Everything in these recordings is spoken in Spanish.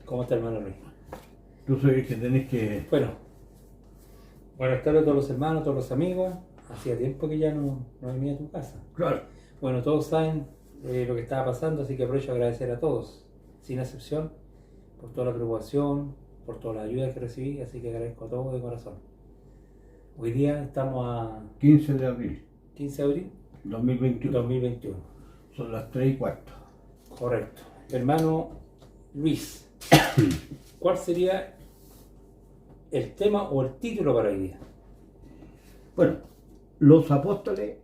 ¿Cómo está, hermano Luis? Tú soy el que tenés que... Bueno, buenas tardes a todos los hermanos, a todos los amigos. Hacía tiempo que ya no venía a tu casa. Claro. Bueno, todos saben lo que estaba pasando, así que aprovecho a agradecer a todos, sin excepción, por toda la preocupación, por toda la ayuda que recibí, así que agradezco a todos de corazón. Hoy día estamos a 15 de abril 15 de abril 2021. 2021. Son las 3:15. Correcto. Hermano Luis, ¿cuál sería el tema o el título para hoy día? Bueno, los apóstoles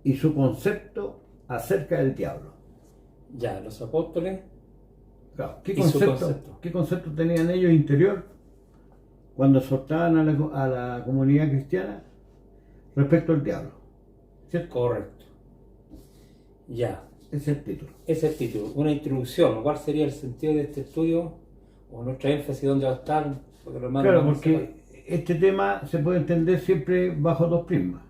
y su concepto acerca del diablo. Ya, los apóstoles. Claro. Y su concepto. ¿Qué concepto tenían ellos interior cuando exhortaban a la comunidad cristiana respecto al diablo? ¿Cierto? Correcto. Ya, Ese es el título. ese es el título. Una introducción. ¿Cuál sería el sentido de este estudio? O nuestra énfasis, ¿dónde va a estar? Porque los hermanos Claro, no porque sepan. este tema se puede entender siempre bajo dos prismas.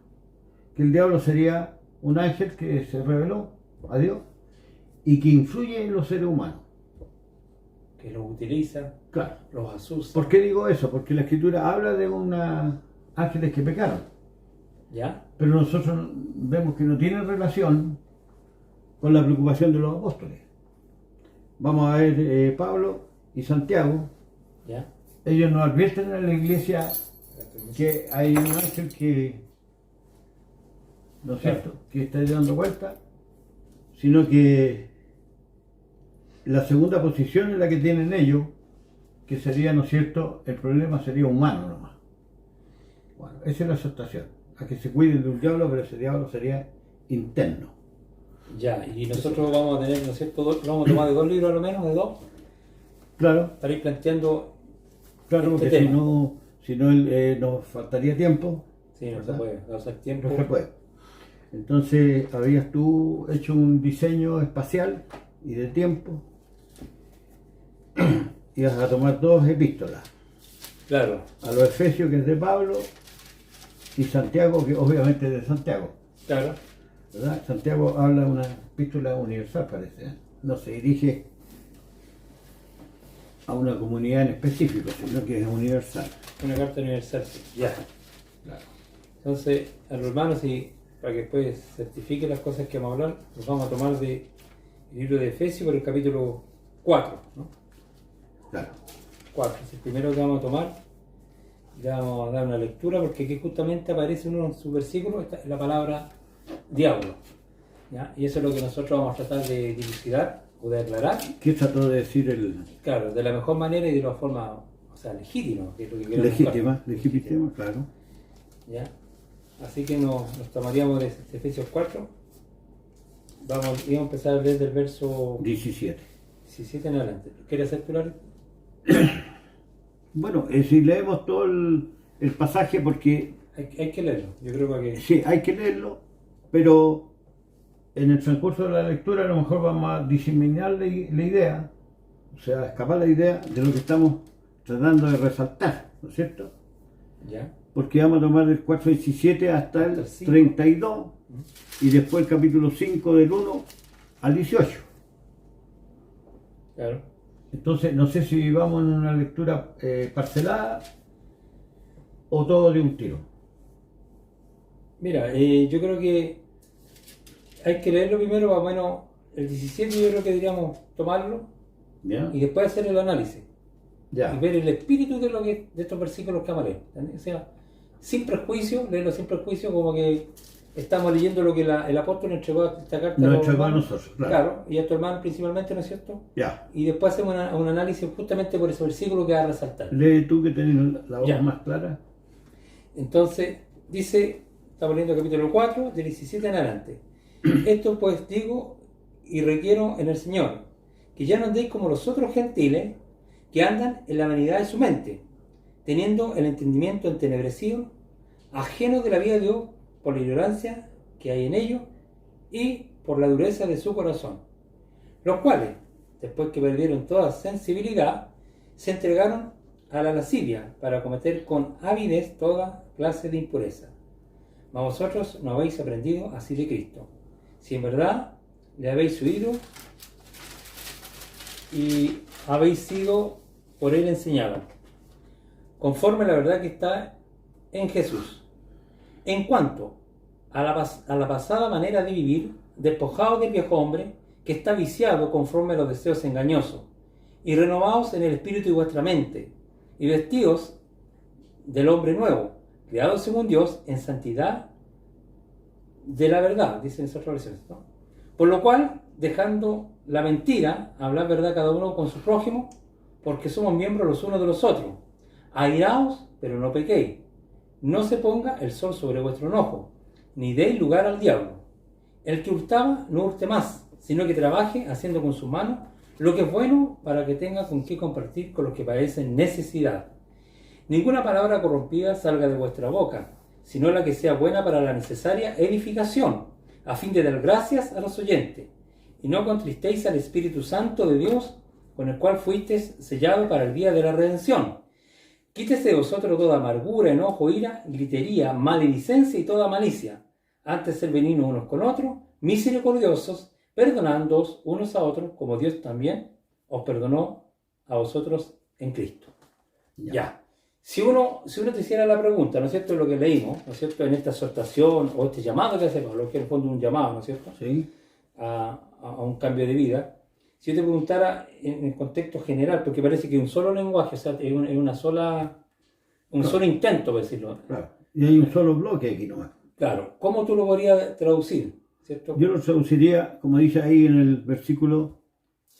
Que el diablo sería un ángel que se reveló a Dios y que influye en los seres humanos. Que los utiliza, Claro. los asusta. ¿Por qué digo eso? Porque la Escritura habla de ángeles que pecaron, ¿Ya? pero nosotros vemos que no tienen relación con la preocupación de los apóstoles. Vamos a ver Pablo y Santiago. ¿Ya? Ellos nos advierten en la iglesia que hay un ángel que, ¿no es cierto?, que está dando vuelta, sino que la segunda posición es la que tienen ellos, que sería, ¿no es cierto?, el problema sería humano nomás. Bueno, esa es la exhortación, a que se cuiden de un diablo, pero ese diablo sería interno. Ya, y nosotros vamos a tener, ¿no es cierto? Vamos a tomar de 2 libros a lo menos, de 2, Claro, para ir planteando. claro, Este porque tema. si no nos faltaría tiempo. Sí, no se ¿verdad? puede, no hacer tiempo. No se puede. Entonces, habías tú hecho un diseño espacial y de tiempo. Ibas a tomar 2 epístolas. Claro, A los Efesios, que es de Pablo, y Santiago, que obviamente es de Santiago. claro. ¿Verdad? Santiago habla de una epístola universal, parece. ¿Eh? No se dirige a una comunidad en específico, sino que es universal. Una carta universal, ya. Claro. Entonces, a los hermanos, y para que después certifique las cosas que vamos a hablar, nos vamos a tomar del libro de Efesios por el capítulo 4, ¿no? Claro. 4, es el primero que vamos a tomar. Le vamos a dar una lectura porque aquí justamente aparece uno en su versículo, la palabra diablo, ¿ya? Y eso es lo que nosotros vamos a tratar de dilucidar o de aclarar, ¿Qué trató de decir claro, de la mejor manera y de la forma, o sea, legítima, que es lo que queremos buscar. legítima, claro. ¿Ya? Así que nos tomaríamos de Efesios 4. Vamos a empezar desde el verso 17. 17 en adelante. ¿Quieres hacer tu largo? Bueno, si leemos todo el pasaje, porque Hay que leerlo, yo creo que... sí, hay que leerlo, pero en el transcurso de la lectura a lo mejor vamos a diseminar la idea, o sea, escapar la idea de lo que estamos tratando de resaltar, ¿no es cierto? ¿Ya? Porque vamos a tomar del 4:17 hasta el Hasta el 5. 32 y después el capítulo 5 del 1 al 18. Claro. Entonces, no sé si vamos en una lectura parcelada o todo de un tiro. Mira, yo creo que hay que leerlo primero, más o menos el 17 yo creo que deberíamos tomarlo ¿Ya? y después hacer el análisis. Ya. Y ver el espíritu de estos versículos que vamos a leer. ¿Entendés? O sea, sin prejuicio, leerlo sin prejuicio, como que estamos leyendo lo que el apóstol entregó a esta carta. Nos los entregó a hermanos. nosotros, claro. Claro, y a tu hermano principalmente, ¿no es cierto? Ya. Y después hacemos un análisis justamente por ese versículo que va a resaltar. Lee tú que tenés la voz Ya. más clara. Entonces, dice, estamos leyendo el capítulo 4, del 17 en adelante. Esto pues digo y requiero en el Señor, que ya no andéis como los otros gentiles, que andan en la vanidad de su mente, teniendo el entendimiento entenebrecido, ajeno de la vida de Dios por la ignorancia que hay en ellos y por la dureza de su corazón, los cuales, después que perdieron toda sensibilidad, se entregaron a la lascivia para cometer con avidez toda clase de impureza. Mas vosotros no habéis aprendido así de Cristo, si en verdad le habéis oído y habéis sido por él enseñados, conforme a la verdad que está en Jesús. En cuanto a la pasada manera de vivir, despojados del viejo hombre, que está viciado conforme a los deseos engañosos, y renovados en el espíritu de vuestra mente, y vestidos del hombre nuevo, creado según Dios en santidad de la verdad, dicen esas versiones, ¿no? Por lo cual, dejando la mentira, hablar verdad cada uno con su prójimo, porque somos miembros los unos de los otros. Airaos, pero no pequéis. No se ponga el sol sobre vuestro enojo, ni deis lugar al diablo. El que hurtaba, no hurte más, sino que trabaje haciendo con sus manos lo que es bueno para que tenga con qué compartir con los que padecen necesidad. Ninguna palabra corrompida salga de vuestra boca, sino la que sea buena para la necesaria edificación, a fin de dar gracias a los oyentes. Y no contristéis al Espíritu Santo de Dios, con el cual fuisteis sellados para el día de la redención. Quítese de vosotros toda amargura, enojo, ira, gritería, maledicencia y toda malicia. Antes ser benignos unos con otros, misericordiosos, perdonándoos unos a otros, como Dios también os perdonó a vosotros en Cristo. Ya. Si uno te hiciera la pregunta, ¿no es cierto?, lo que leímos, ¿no es cierto?, en esta exhortación o este llamado que hacemos, lo que en el fondo es un llamado, ¿no es cierto?, Sí. a un cambio de vida. Si yo te preguntara en el contexto general, porque parece que un solo lenguaje, o sea, es una sola, un solo intento, por decirlo. Claro. Y hay un solo bloque aquí nomás. Claro. ¿Cómo tú lo podrías traducir? ¿Cierto? Yo lo traduciría, como dice ahí en el versículo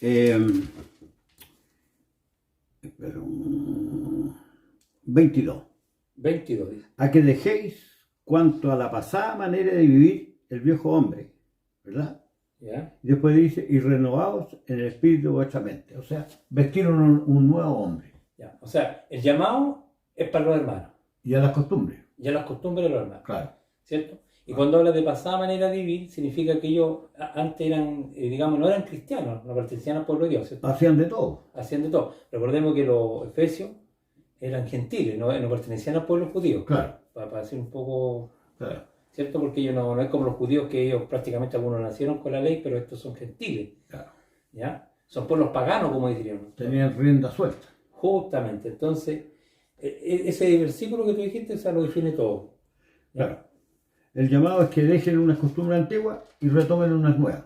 22. 22 dice. A que dejéis cuanto a la pasada manera de vivir el viejo hombre, ¿verdad? ¿Ya? Y después dice, y renovaos en el espíritu de vuestra mente. O sea, vestieron un nuevo hombre. Ya. O sea, el llamado es para los hermanos. Y a las costumbres. Ya las costumbres de los hermanos. Claro. ¿Cierto? Y cuando habla de pasada manera de vivir, significa que ellos antes eran, digamos, no eran cristianos, no pertenecían al pueblo de Dios, ¿cierto? Hacían de todo. Hacían de todo. Recordemos que los efesios eran gentiles, no pertenecían al pueblo judío. Claro. Para decir un poco, Claro. ¿cierto? Porque ellos no es como los judíos, que ellos prácticamente algunos nacieron con la ley, pero estos son gentiles. Claro. ¿Ya? Son pueblos paganos, como diríamos. Tenían rienda suelta. Justamente. Entonces, ese versículo que tú dijiste, o sea, lo define todo. ¿Ya? Claro. El llamado es que dejen unas costumbres antiguas y retomen unas nuevas.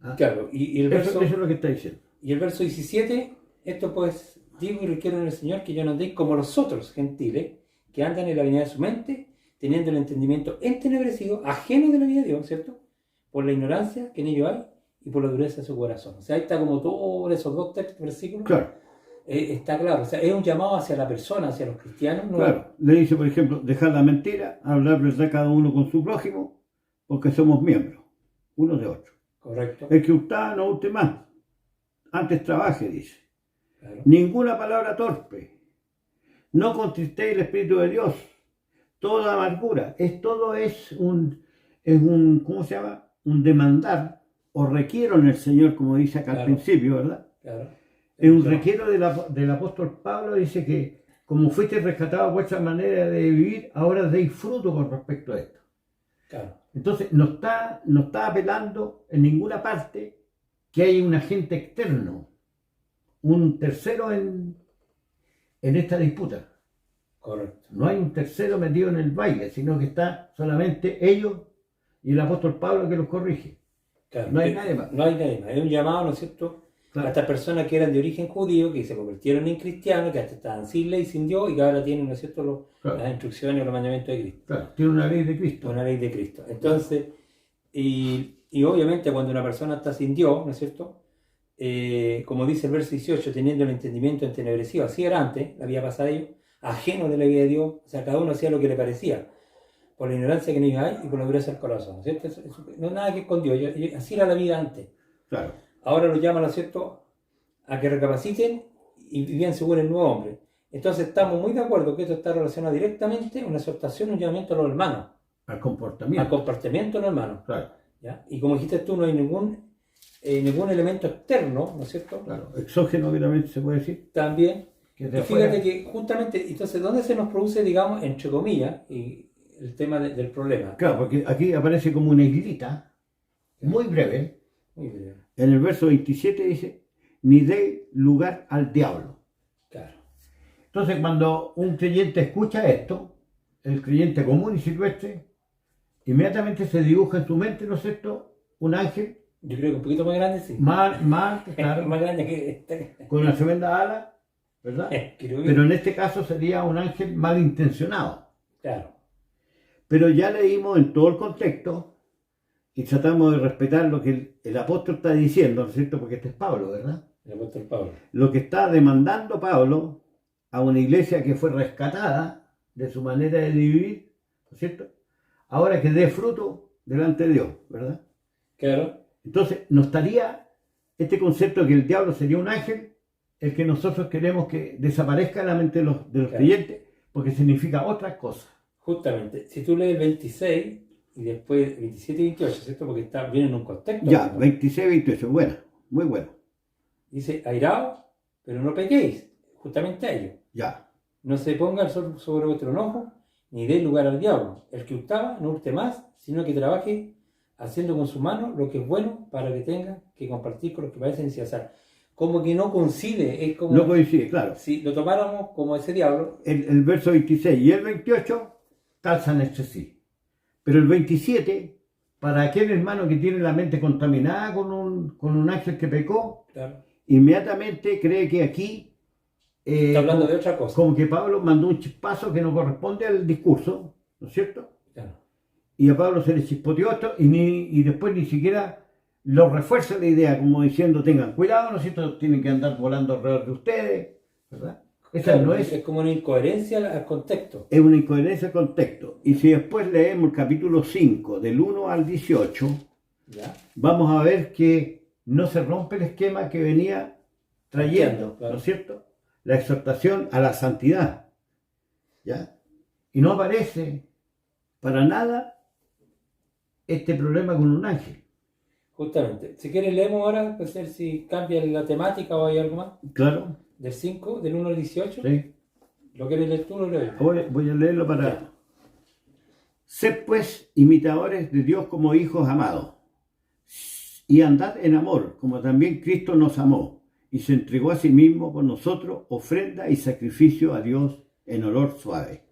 ¿Ah? Claro, y el verso... Eso es lo que está diciendo. Y el verso 17, esto pues, digo y requiero en el Señor que yo no andéis como los otros gentiles, que andan en la venida de su mente, teniendo el entendimiento entenebrecido, ajeno de la vida de Dios, ¿cierto? Por la ignorancia que en ellos hay y por la dureza de su corazón. O sea, ahí está como todos esos dos versículos. Claro. Está claro, o sea, es un llamado hacia la persona, hacia los cristianos. ¿No? Claro. Le dice, por ejemplo, dejar la mentira, hablar verdad cada uno con su prójimo, porque somos miembros, unos de otros. Correcto. El que hurta no hurte más. Antes trabaje, dice. Claro. Ninguna palabra torpe. No contristéis el Espíritu de Dios. Toda amargura. Todo es un, ¿cómo se llama? Un demandar o requiero en el Señor, como dice acá al principio, ¿verdad? Claro. Es un requiero del apóstol Pablo, dice que como fuisteis rescatados vuestra manera de vivir, ahora deis fruto con respecto a esto. Claro. Entonces, no está apelando en ninguna parte que hay un agente externo, un tercero en esta disputa. Correcto. No hay un tercero metido en el baile, sino que está solamente ellos y el apóstol Pablo que los corrige. Claro. No hay nadie más. No hay nadie más. Es un llamado, ¿no es cierto? Claro. A estas personas que eran de origen judío, que se convirtieron en cristianos, que hasta estaban sin ley, sin Dios, y que ahora tienen, ¿no es cierto?, Claro. las instrucciones y los mandamientos de Cristo. Claro, tiene una ley de Cristo. Una ley de Cristo. Entonces, y obviamente cuando una persona está sin Dios, ¿no es cierto?, como dice el verso 18, teniendo el entendimiento entenebrecido, así era antes, la vida pasada de ellos, ajeno de la vida de Dios, o sea, cada uno hacía lo que le parecía, por la ignorancia que en ellos hay y por la dureza del corazón, ¿no es cierto? No es nada que con Dios, así era la vida antes. Claro. Ahora los llaman, ¿no es cierto?, a que recapaciten y vivan según el nuevo hombre. Entonces estamos muy de acuerdo que esto está relacionado directamente a una exhortación, un llamamiento a los hermanos. Al comportamiento. Al comportamiento de los hermanos. Claro. ¿Ya? Y como dijiste tú, no hay ningún elemento externo, ¿no es cierto? Claro. Exógeno, obviamente, se puede decir. También. Que Y de fíjate afuera... que justamente, entonces, ¿dónde se nos produce, digamos, entre comillas, y el tema del problema? Claro, porque aquí aparece como una islita, muy breve. Muy bien. En el verso 27 dice, ni dé lugar al diablo. Claro. Entonces, cuando un creyente escucha esto, el creyente común y silvestre, inmediatamente se dibuja en su mente, ¿no es cierto?, un ángel. Yo creo que un poquito más grande, sí. Más, claro, Más grande que este. con una tremenda ala, ¿verdad? Pero en este caso sería un ángel malintencionado. Claro. Pero ya leímos en todo el contexto y tratamos de respetar lo que el apóstol está diciendo, ¿no es cierto? Porque este es Pablo, ¿verdad? El apóstol Pablo. Lo que está demandando Pablo a una iglesia que fue rescatada de su manera de vivir, ¿no es cierto? Ahora que dé fruto delante de Dios, ¿verdad? Claro. Entonces, ¿no estaría este concepto de que el diablo sería un ángel, el que nosotros queremos que desaparezca de la mente de los Claro. creyentes? Porque significa otra cosa. Justamente, si tú lees el 26 y después 27 y 28, ¿cierto? Porque viene en un contexto. Ya, ¿no? 26, 28, buena, muy bueno. Dice, airaos, pero no pequéis, justamente a ello. Ya. No se ponga el sol sobre vuestro enojo, ni dé lugar al diablo. El que hurtaba, no hurte más, sino que trabaje haciendo con su mano lo que es bueno para que tenga que compartir con los que parecen azar. Como que no coincide, es como... No coincide, claro. Si lo tomáramos como ese diablo... El verso 26 y el 28 calzan entre sí. Pero el 27, para aquel hermano que tiene la mente contaminada con un ángel que pecó, Claro. Inmediatamente cree que aquí Está hablando de otra cosa. como que Pablo mandó un chispazo que no corresponde al discurso, ¿no es cierto? Claro. Y a Pablo se le chispoteó esto y después ni siquiera lo refuerza la idea, como diciendo tengan cuidado, ¿no es cierto? Tienen que andar volando alrededor de ustedes, ¿verdad? Esa Claro, no es como una incoherencia al contexto. Es una incoherencia de contexto. Y si después leemos el capítulo 5, del 1 al 18, ¿Ya? vamos a ver que no se rompe el esquema que venía trayendo, Claro. ¿no es cierto? La exhortación a la santidad, ¿ya? Y no aparece para nada este problema con un ángel. Justamente. Si quieres leemos ahora, pues ver si cambia la temática o hay algo más. Claro, Del 5, del 1 al 18. sí. ¿Lo quieres leer tú o lo leo yo? Voy a leerlo para... Ya. Sed pues imitadores de Dios como hijos amados, y andad en amor, como también Cristo nos amó, y se entregó a sí mismo por nosotros, ofrenda y sacrificio a Dios en olor suave.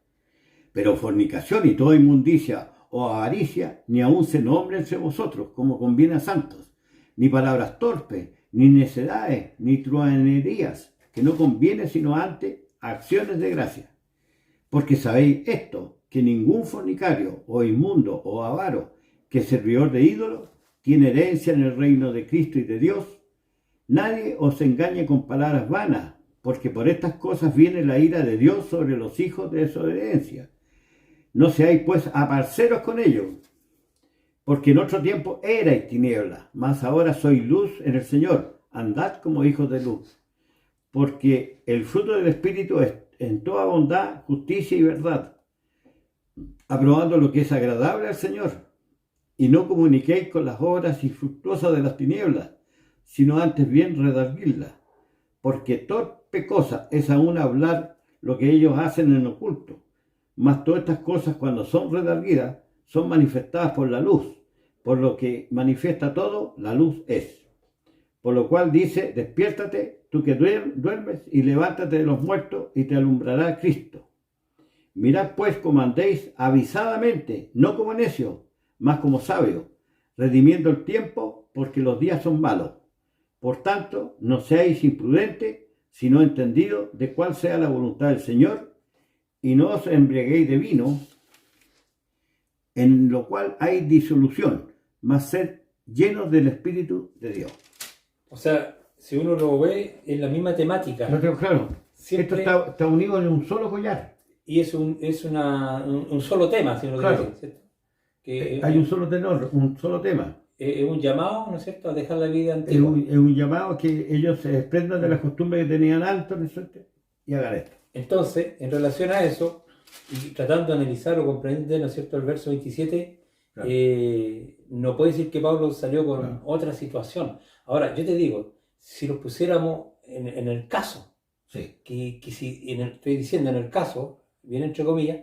Pero fornicación y toda inmundicia o avaricia, ni aun se nombre entre vosotros, como conviene a santos, ni palabras torpes, ni necedades, ni truhanerías, que no conviene sino antes acciones de gracia. Porque sabéis esto, que ningún fornicario, o inmundo, o avaro, que servidor de ídolos, tiene herencia en el reino de Cristo y de Dios. Nadie os engañe con palabras vanas, porque por estas cosas viene la ira de Dios sobre los hijos de desobediencia. No seáis pues aparceros con ellos, porque en otro tiempo erais tinieblas, mas ahora sois luz en el Señor. Andad como hijos de luz. Porque el fruto del Espíritu es en toda bondad, justicia y verdad, aprobando lo que es agradable al Señor. Y no comuniquéis con las obras infructuosas de las tinieblas, sino antes bien redarguirlas. Porque torpe cosa es aún hablar lo que ellos hacen en oculto. Mas todas estas cosas, cuando son redarguidas, son manifestadas por la luz. Por lo que manifiesta todo, la luz es. Por lo cual dice, despiértate, tú que duermes, y levántate de los muertos, y te alumbrará Cristo. Mirad pues como andéis avisadamente, no como necios, mas como sabios, redimiendo el tiempo, porque los días son malos. Por tanto, no seáis imprudentes, sino entendidos de cuál sea la voluntad del Señor, y no os embriaguéis de vino, en lo cual hay disolución, mas sed llenos del Espíritu de Dios. O sea, si uno lo ve, es la misma temática. Lo tengo claro. Siempre- Esto está unido en un solo collar. Y es un solo tema, si uno lo Claro. quiere decir, ¿cierto? Que Hay un solo tenor, un solo tema. es un llamado, ¿no es cierto?, a dejar la vida Es antigua. un llamado que ellos se desprendan de las costumbres que tenían antes, ¿no es cierto? Y hagan esto. Entonces, en relación a eso, y tratando de analizar o comprender, ¿no es cierto?, el verso 27, Claro. no puede decir que Pablo salió con Claro. otra situación. Ahora, yo te digo, si lo pusiéramos en el caso, Sí. estoy diciendo en el caso, bien entre comillas,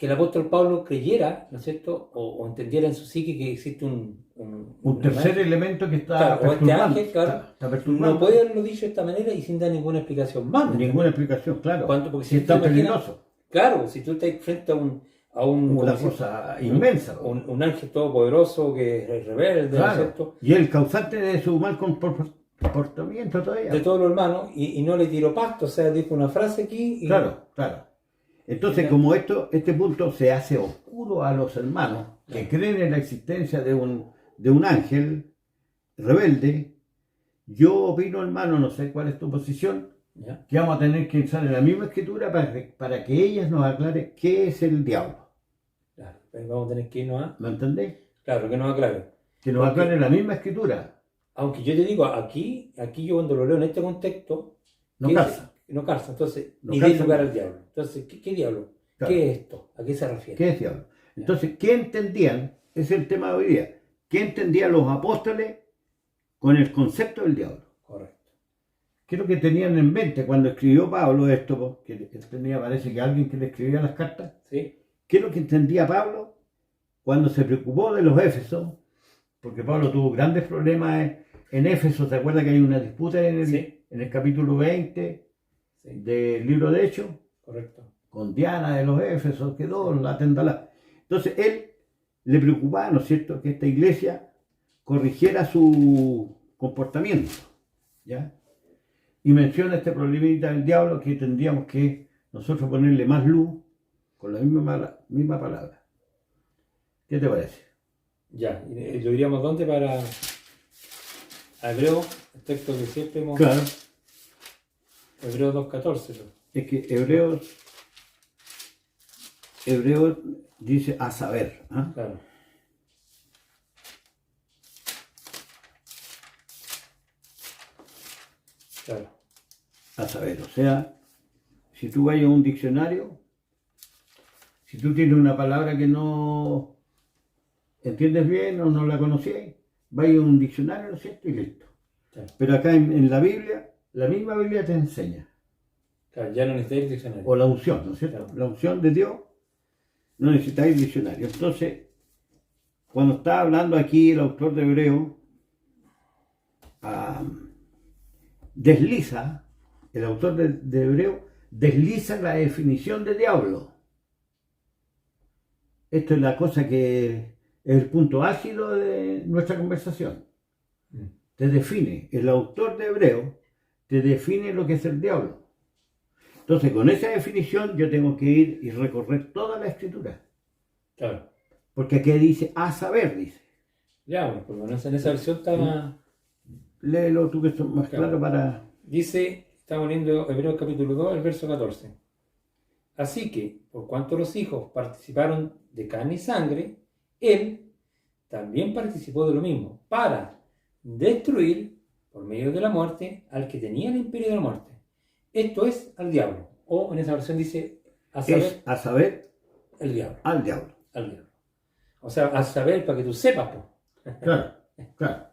que el apóstol Pablo creyera, ¿no es cierto? O entendiera en su psique que existe un tercer elemento que está claro, o este perturbando. ángel, claro, Está perturbando. no puede haberlo dicho de esta manera y sin dar ninguna explicación más. ¿me Ninguna entiendes? explicación, claro. Porque Si es tan peligroso. Claro, si tú estás frente a un Una cosa inmensa. Un ángel todopoderoso que es rebelde, ¿no es cierto? Y el causante de su mal comportamiento todavía. De todos los hermanos, y no le tiró pasto, o sea, dijo una frase aquí. Y... Claro. Entonces, como este punto se hace oscuro a los hermanos que creen en la existencia de un ángel rebelde, yo opino, hermano, no sé cuál es tu posición, que vamos a tener que usar en la misma escritura para que ellas nos aclare qué es el diablo. Claro, vamos a tener que irnos a... ¿Me entendés? Claro, que nos aclare. Que nos aclare la misma escritura. Aunque yo te digo, aquí yo cuando lo leo en este contexto... No calza. No calza, entonces, no ni calza de lugar al diablo. Entonces, ¿qué diablo? Claro. ¿Qué es esto? ¿A qué se refiere? ¿Qué es diablo? Entonces, ¿qué entendían? Es el tema de hoy día. ¿Qué entendían los apóstoles con el concepto del diablo? Correcto. ¿Qué es lo que tenían en mente cuando escribió Pablo esto? Que tenía, parece que alguien que le escribía las cartas. Sí. ¿Qué es lo que entendía Pablo cuando se preocupó de los Éfesos? Porque Pablo tuvo grandes problemas en Éfeso. ¿Se acuerda que hay una disputa en el capítulo 20 del libro de Hechos? Correcto. Con Diana de los Éfesos, quedó la tendala. Entonces él le preocupaba, ¿no es cierto?, que esta iglesia corrigiera su comportamiento, ¿ya? Y menciona este problemita del diablo que tendríamos que nosotros ponerle más luz con la misma palabra. ¿Qué te parece? Ya, ¿y lo diríamos dónde para Hebreo, el texto que siempre hemos... Claro. Hebreo 2.14. Es que Hebreos dice a saber. ¿Ah? Claro. Claro. A saber, o sea, si tú vas a un diccionario, si tú tienes una palabra que no entiendes bien o no la conocías, vas a un diccionario, ¿no es cierto? Y listo. Claro. Pero acá en la Biblia, la misma Biblia te enseña. Claro, ya no necesitáis diccionario. O la unción, ¿no es cierto? Claro. La unción de Dios, no necesitáis diccionario. Entonces, cuando está hablando aquí el autor de Hebreo, el autor de Hebreo desliza la definición de diablo. Esto es la cosa que es el punto álgido de nuestra conversación. Te define, el autor de Hebreo te define lo que es el diablo. Entonces, con esa definición yo tengo que ir y recorrer toda la escritura. Claro. Porque aquí dice, a saber, dice. Ya, bueno, por lo menos en esa versión está más... Léelo tú que es más claro para... Dice, estamos leyendo Hebreos capítulo 2, el verso 14. Así que, por cuanto los hijos participaron de carne y sangre, él también participó de lo mismo, para destruir, por medio de la muerte, al que tenía el imperio de la muerte. Esto es al diablo. O en esa versión dice, a saber el diablo. Al diablo. Al diablo. O sea, a saber para que tú sepas. Pues. Claro.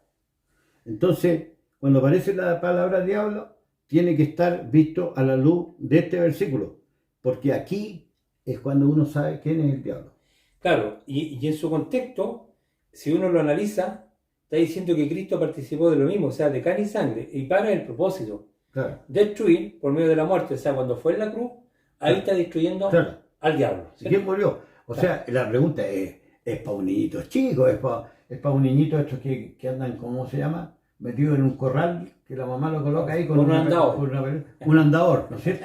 Entonces, cuando aparece la palabra diablo, tiene que estar visto a la luz de este versículo. Porque aquí es cuando uno sabe quién es el diablo. Claro, y en su contexto, si uno lo analiza, está diciendo que Cristo participó de lo mismo, o sea, de carne y sangre, y para el propósito. Claro. Destruir por medio de la muerte, o sea, cuando fue en la cruz, ahí está destruyendo al diablo. ¿Sí? ¿Quién murió? O sea, la pregunta es para un niñito chico, es para un niñito estos que andan, ¿cómo se llama? Metido en un corral, que la mamá lo coloca ahí con un andador, ¿no es cierto?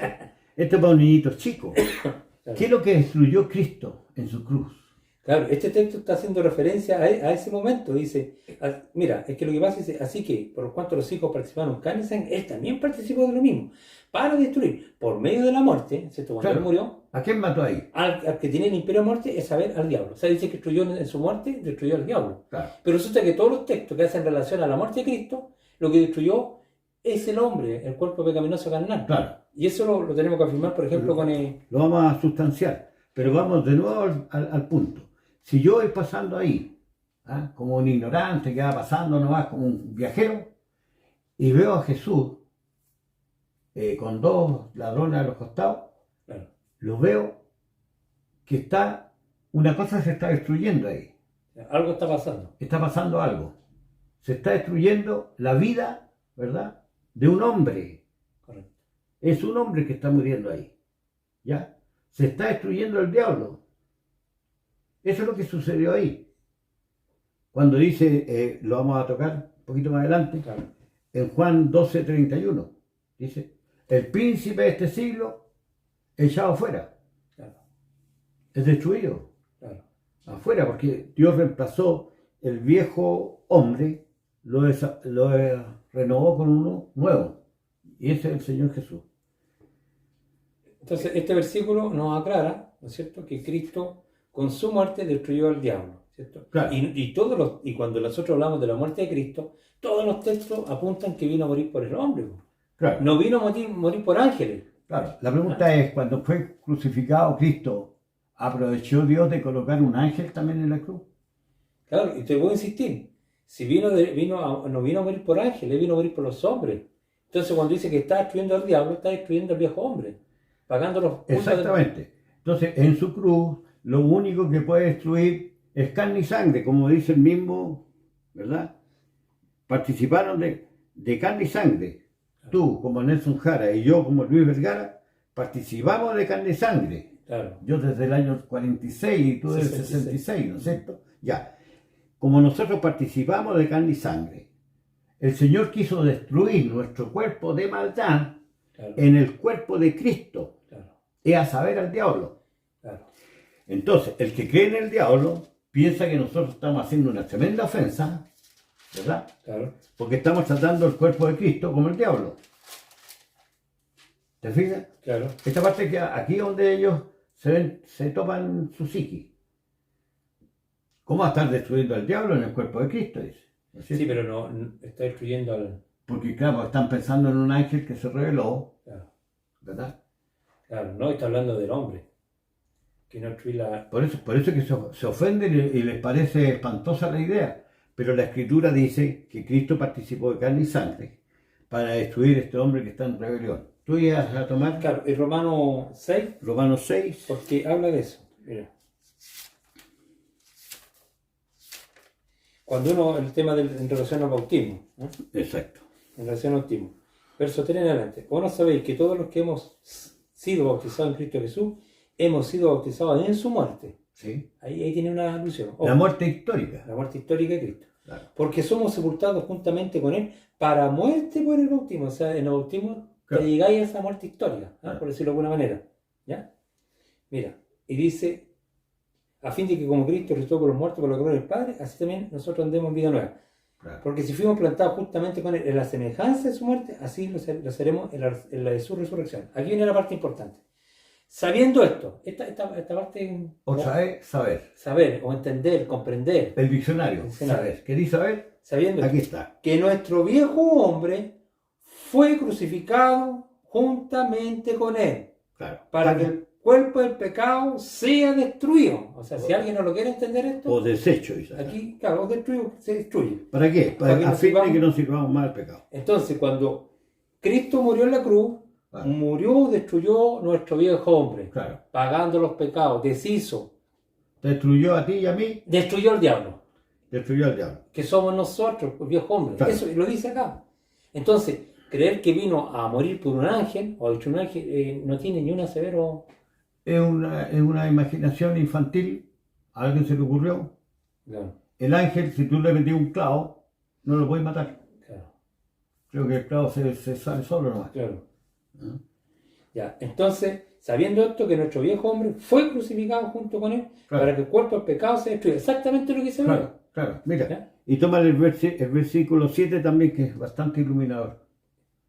Esto es para un niñito chico. Claro. ¿Qué es lo que destruyó Cristo en su cruz? Claro, este texto está haciendo referencia a ese momento. Dice, mira, es que lo que pasa es, así que, por cuanto los hijos participaron en carne y sangre, él también participó de lo mismo, para destruir, por medio de la muerte, ¿cierto? Cuando él murió. ¿A quién mató ahí? Al que tiene el imperio de muerte, es saber al diablo. O sea, dice que destruyó en su muerte, destruyó al diablo. Claro. Pero resulta que todos los textos que hacen relación a la muerte de Cristo, lo que destruyó es el hombre, el cuerpo pecaminoso carnal. Claro. Y eso lo tenemos que afirmar, por ejemplo, con el... Lo vamos a sustanciar, pero vamos de nuevo al punto. Si yo voy pasando ahí, como un ignorante que va pasando nomás, como un viajero, y veo a Jesús con dos ladrones a los costados, lo veo que una cosa se está destruyendo ahí. Algo está pasando. Está pasando algo. Se está destruyendo la vida, ¿verdad?, de un hombre. Correcto. Es un hombre que está muriendo ahí. ¿Ya? Se está destruyendo el diablo. Eso es lo que sucedió ahí. Cuando dice, lo vamos a tocar un poquito más adelante, Claro. en Juan 12:31, dice, el príncipe de este siglo echado afuera, Claro. es destruido, Claro. afuera, porque Dios reemplazó el viejo hombre, lo renovó con uno nuevo, y ese es el Señor Jesús. Entonces, este versículo nos aclara, ¿no es cierto?, que Cristo con su muerte destruyó al diablo, ¿cierto? Claro. Y cuando nosotros hablamos de la muerte de Cristo, todos los textos apuntan que vino a morir por el hombre. Claro. No vino a morir por ángeles. Claro. La pregunta es, cuando fue crucificado Cristo, ¿aprovechó Dios de colocar un ángel también en la cruz? Claro, y te voy a insistir, si no vino a morir por ángeles, vino a morir por los hombres. Entonces cuando dice que está destruyendo al diablo, está destruyendo al viejo hombre, pagando los cultos. Exactamente. Entonces, en su cruz, lo único que puede destruir es carne y sangre, como dice el mismo, ¿verdad? Participaron de carne y sangre. Tú, como Nelson Jara, y yo, como Luis Vergara, participamos de carne y sangre. Claro. Yo desde el año 46 y tú desde el 66, ¿no es cierto? Ya. Como nosotros participamos de carne y sangre, el Señor quiso destruir nuestro cuerpo de maldad, claro, en el cuerpo de Cristo, claro, es a saber, al diablo. Claro. Entonces, el que cree en el diablo piensa que nosotros estamos haciendo una tremenda ofensa, ¿verdad? Claro. Porque estamos tratando el cuerpo de Cristo como el diablo. ¿Te fijas? Claro. Esta parte que aquí donde ellos se topan su psiqui. ¿Cómo va a estar destruyendo al diablo en el cuerpo de Cristo? Dice. ¿No es cierto? Sí, pero no está destruyendo al... Porque claro, están pensando en un ángel que se reveló, claro, ¿verdad? Claro, no está hablando del hombre. Que no destruye la... Por eso es que se ofenden y les parece espantosa la idea. Pero la Escritura dice que Cristo participó de carne y sangre para destruir a este hombre que está en rebelión. ¿Tú ibas a tomar? Claro, el Romano 6. Romanos 6. Porque habla de eso. Mira. Cuando el tema en relación al bautismo, ¿no? Exacto. En relación al bautismo. Verso 3 en adelante. Vos no sabéis que todos los que hemos sido bautizados en Cristo Jesús, hemos sido bautizados en su muerte. Sí. Ahí tiene una alusión. La muerte histórica. La muerte histórica de Cristo. Claro. Porque somos sepultados juntamente con Él para muerte por el bautismo. O sea, en el bautismo, claro, te llegáis a esa muerte histórica, ¿no? Claro. Por decirlo de alguna manera. ¿Ya? Mira, y dice, a fin de que como Cristo resucitó por los muertos por la gloria del Padre, así también nosotros andemos en vida nueva. Claro. Porque si fuimos plantados justamente con Él en la semejanza de su muerte, así lo seremos en la de su resurrección. Aquí viene la parte importante. Sabiendo esto, esta parte... Otra es saber. Saber, o entender, comprender. El diccionario. Saber. ¿Queréis saber? Sabiendo aquí está. Que nuestro viejo hombre fue crucificado juntamente con Él. Claro. Para que el cuerpo del pecado sea destruido. O sea, si alguien no lo quiere entender esto... O deshecho, Isaac. Aquí, claro, se destruye. ¿Para qué? A fin de que no sirvamos más al pecado. Entonces, cuando Cristo murió en la cruz, claro, murió, destruyó nuestro viejo hombre. Claro. Pagando los pecados, deshizo. ¿Destruyó a ti y a mí? Destruyó al diablo. Destruyó al diablo. Que somos nosotros, el viejo hombre. Claro. Eso lo dice acá. Entonces, creer que vino a morir por un ángel, o hecho un ángel, no tiene ni una severo... Es una imaginación infantil, a alguien se le ocurrió. Claro. El ángel, si tú le metías un clavo, no lo puedes matar. Claro. Creo que el clavo se sale solo nomás. Claro. ¿Ah? Ya, entonces, sabiendo esto, que nuestro viejo hombre fue crucificado junto con él, claro, para que el cuerpo del pecado se destruya. Exactamente lo que se ve. Claro, claro. Mira, ¿ya? Y toma el versículo 7 también, que es bastante iluminador.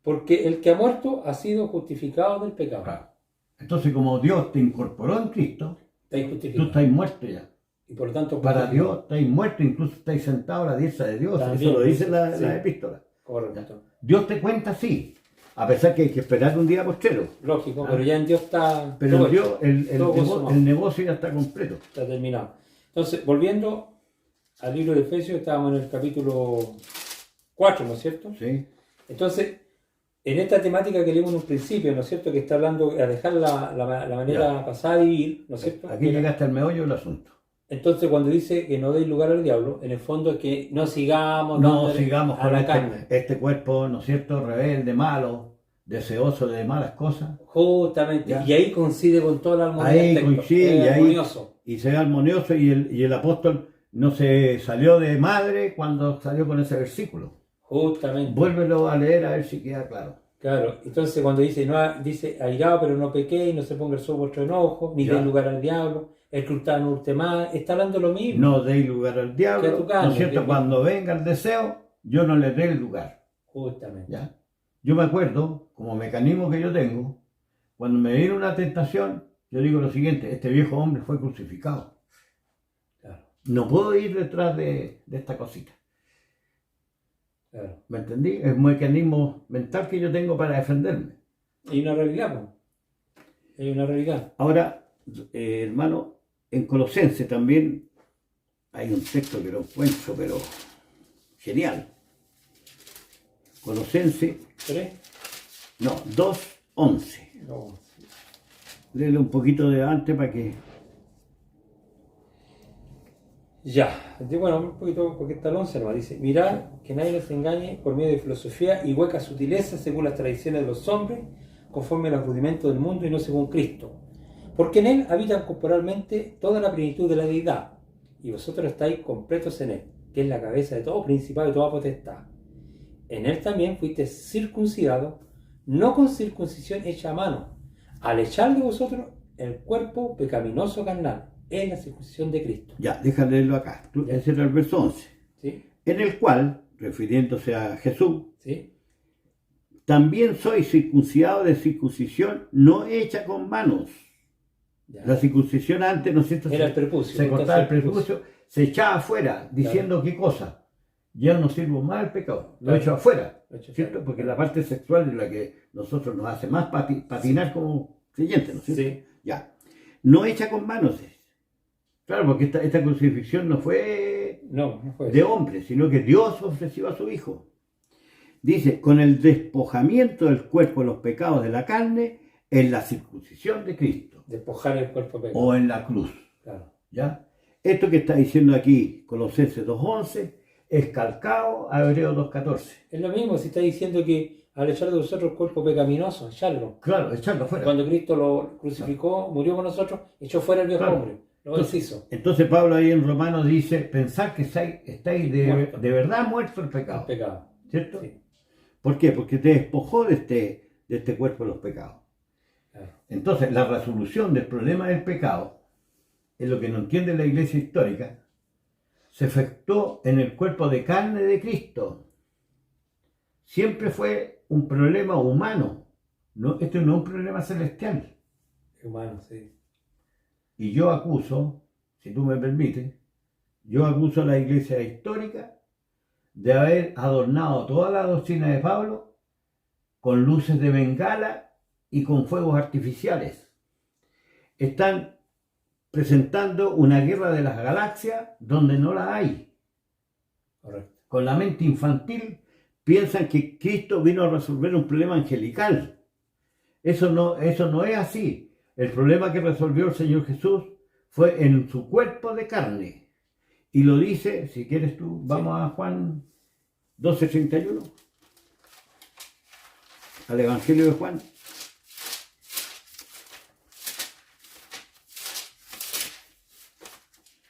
Porque el que ha muerto ha sido justificado del pecado. Claro. Entonces, como Dios te incorporó en Cristo, tú estás muerto ya. Y por tanto, para Dios estáis muerto, incluso estáis sentado a la diestra de Dios. También, eso lo dice la epístola. Correcto. Dios te cuenta así, a pesar que hay que esperar un día postrero. Lógico, pero ya en Dios está... Pero en Dios el negocio ya está completo. Está terminado. Entonces, volviendo al libro de Efesios, estábamos en el capítulo 4, ¿no es cierto? Sí. Entonces, en esta temática que leímos en un principio, ¿no es cierto? Que está hablando a dejar la manera pasada de vivir, ¿no es cierto? Aquí llegaste al meollo del asunto. Entonces, cuando dice que no deis lugar al diablo, en el fondo es que no sigamos con la carne. este cuerpo, ¿no es cierto? Rebelde, malo, deseoso de malas cosas. Justamente, ¿Ya? y ahí coincide con toda la armonía. Ahí coincide, y armonioso. Y se ve armonioso, y el apóstol no se salió de madre cuando salió con ese versículo. Justamente. Vuélvelo a leer a ver si queda claro. Claro, entonces cuando dice, dice airado pero no pequéis, no se ponga el sol vuestro enojo, ni deis lugar al diablo, el que hurta no hurte más, está hablando lo mismo. No deis lugar al diablo, ¿no es cierto? Cuando venga el deseo, yo no le dé el lugar. Justamente. ¿Ya? Yo me acuerdo, como mecanismo que yo tengo, cuando me viene una tentación, yo digo lo siguiente: este viejo hombre fue crucificado. Claro. No puedo ir detrás de esta cosita. Claro. ¿Me entendí? Es un mecanismo mental que yo tengo para defenderme. Hay una realidad, ¿no? Hay una realidad. Ahora, hermano, en Colosenses también hay un texto que lo encuentro, pero genial. Colosenses 3. No, 2:11. No. Léelo un poquito de antes para que... Ya, bueno, un poquito, porque está el 11 nomás, dice: mirad que nadie les engañe por medio de filosofía y huecas sutilezas según las tradiciones de los hombres, conforme a los rudimentos del mundo y no según Cristo. Porque en él habitan corporalmente toda la plenitud de la deidad, y vosotros estáis completos en él, que es la cabeza de todo principado y toda potestad. En él también fuiste circuncidados, no con circuncisión hecha a mano, al echar de vosotros el cuerpo pecaminoso carnal, es la circuncisión de Cristo. Ya, déjame leerlo acá. Ese era el verso 11. ¿Sí? En el cual, refiriéndose a Jesús, ¿Sí? también sois circuncidados de circuncisión no hecha con manos. Ya. La circuncisión antes, ¿no es cierto? Era el prepucio. Se cortaba el prepucio, se echaba afuera, diciendo qué cosa: ya no sirvo más al pecado, lo echo afuera, ¿cierto? Porque la parte sexual es la que nosotros nos hace más patinar como creyentes, ¿no es cierto? Sí. Ya. No hecha con manos. Claro, porque esta crucifixión no fue de hombre, sino que Dios ofreció a su Hijo. Dice: con el despojamiento del cuerpo de los pecados de la carne, en la circuncisión de Cristo. Despojar el cuerpo de pecado. O en la cruz. Claro. ¿Ya? Esto que está diciendo aquí Colosenses 2:11 es calcado a Hebreos 2:14. Es lo mismo si está diciendo que al echar de vosotros el cuerpo pecaminoso, echarlo. Claro, echarlo fuera. Cuando Cristo lo crucificó, murió con nosotros, echó fuera el viejo hombre. Lo deshizo. Entonces Pablo ahí en Romanos dice: pensar que estáis de verdad muerto el pecado. El pecado. ¿Cierto? Sí. ¿Por qué? Porque te despojó de este cuerpo de los pecados. Claro. Entonces, la resolución del problema del pecado, es lo que no entiende la iglesia histórica, se efectuó en el cuerpo de carne de Cristo. Siempre fue un problema humano. No, esto no es un problema celestial. Humano, sí. Y yo acuso, si tú me permites, yo acuso a la iglesia histórica de haber adornado toda la doctrina de Pablo con luces de bengala y con fuegos artificiales. Están presentando una guerra de las galaxias donde no la hay. Correcto. Con la mente infantil piensan que Cristo vino a resolver un problema angelical. Eso no es así. El problema que resolvió el Señor Jesús fue en su cuerpo de carne. Y lo dice, si quieres tú, vamos a Juan 12:31. Al Evangelio de Juan.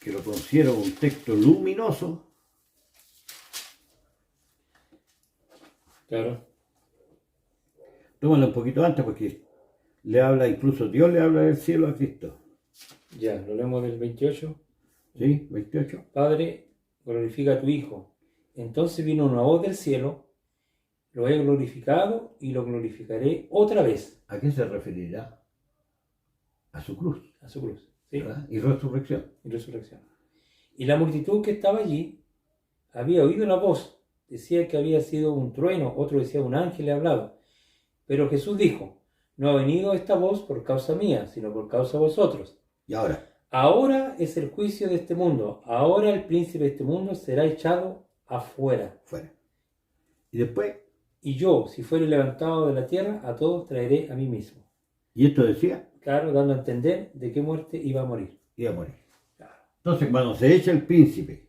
Que lo considero un texto luminoso. Claro. Tómalo un poquito antes porque le habla, incluso Dios le habla del cielo a Cristo. Ya, lo leemos del 28. ¿Sí? 28. Padre, glorifica a tu Hijo. Entonces vino una voz del cielo, lo he glorificado y lo glorificaré otra vez. ¿A qué se referirá? A su cruz. A su cruz. ¿Sí? ¿Verdad? Y resurrección. Y resurrección. Y la multitud que estaba allí había oído la voz. Decía que había sido un trueno, otro decía un ángel le hablaba. Pero Jesús dijo: no ha venido esta voz por causa mía, sino por causa de vosotros. ¿Y ahora? Ahora es el juicio de este mundo. Ahora el príncipe de este mundo será echado afuera. Fuera. Y después, y yo, si fuere levantado de la tierra, a todos traeré a mí mismo. Y esto decía, Claro, dando a entender de qué muerte iba a morir. iba a morir. Claro. Entonces, cuando se echa el príncipe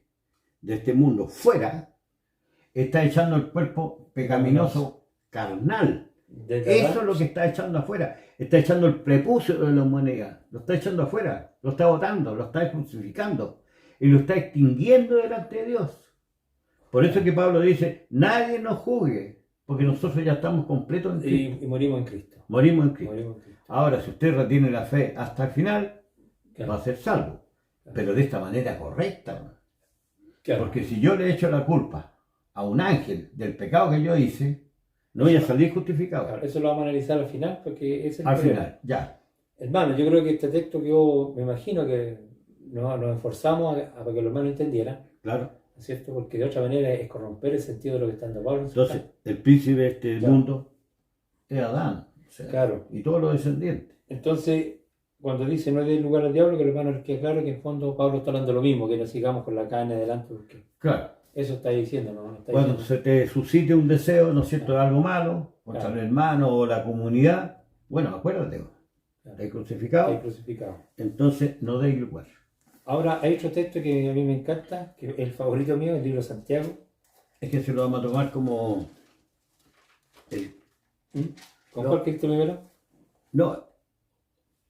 de este mundo fuera, está echando el cuerpo pecaminoso carnal. Eso es lo que está echando afuera. Está echando el prepucio de la humanidad. Lo está echando afuera. Lo está botando, lo está crucificando. Y lo está extinguiendo delante de Dios. Por eso es que Pablo dice, nadie nos juzgue, porque nosotros ya estamos completos en Cristo. Y morimos en Cristo. Morimos en Cristo. Morimos en Cristo. Ahora, si usted retiene la fe hasta el final, Claro. va a ser salvo. Claro. Pero de esta manera correcta, ¿no? Claro. Porque si yo le echo la culpa a un ángel del pecado que yo hice, no voy a salir justificado. Claro, eso lo vamos a analizar al final, porque es el Al problema. final, ya. Hermano, yo creo que este texto que yo me imagino que nos esforzamos a que los hermanos entendieran, Claro. ¿no es cierto? Porque de otra manera es corromper el sentido de lo que está dando Pablo en su Entonces, carta. el príncipe de este Claro. mundo es Adán. O sea, Claro. y todos los descendientes. Entonces, cuando dice no dé lugar al diablo, que los hermanos quede claro que en fondo Pablo está hablando lo mismo, que no sigamos con la carne adelante, porque Claro. eso está diciendo, ¿no? No está Cuando diciendo. se te suscite un deseo, ¿no es cierto?, de algo malo, contra Claro. el hermano o la comunidad, bueno, acuérdate, Claro. estás Está crucificado, crucificado. entonces no deis lugar. Ahora, hay otro texto que a mí me encanta, que es el favorito mío, el libro de Santiago. Es que se lo vamos a tomar como... ¿Con No. cuál texto primero? No,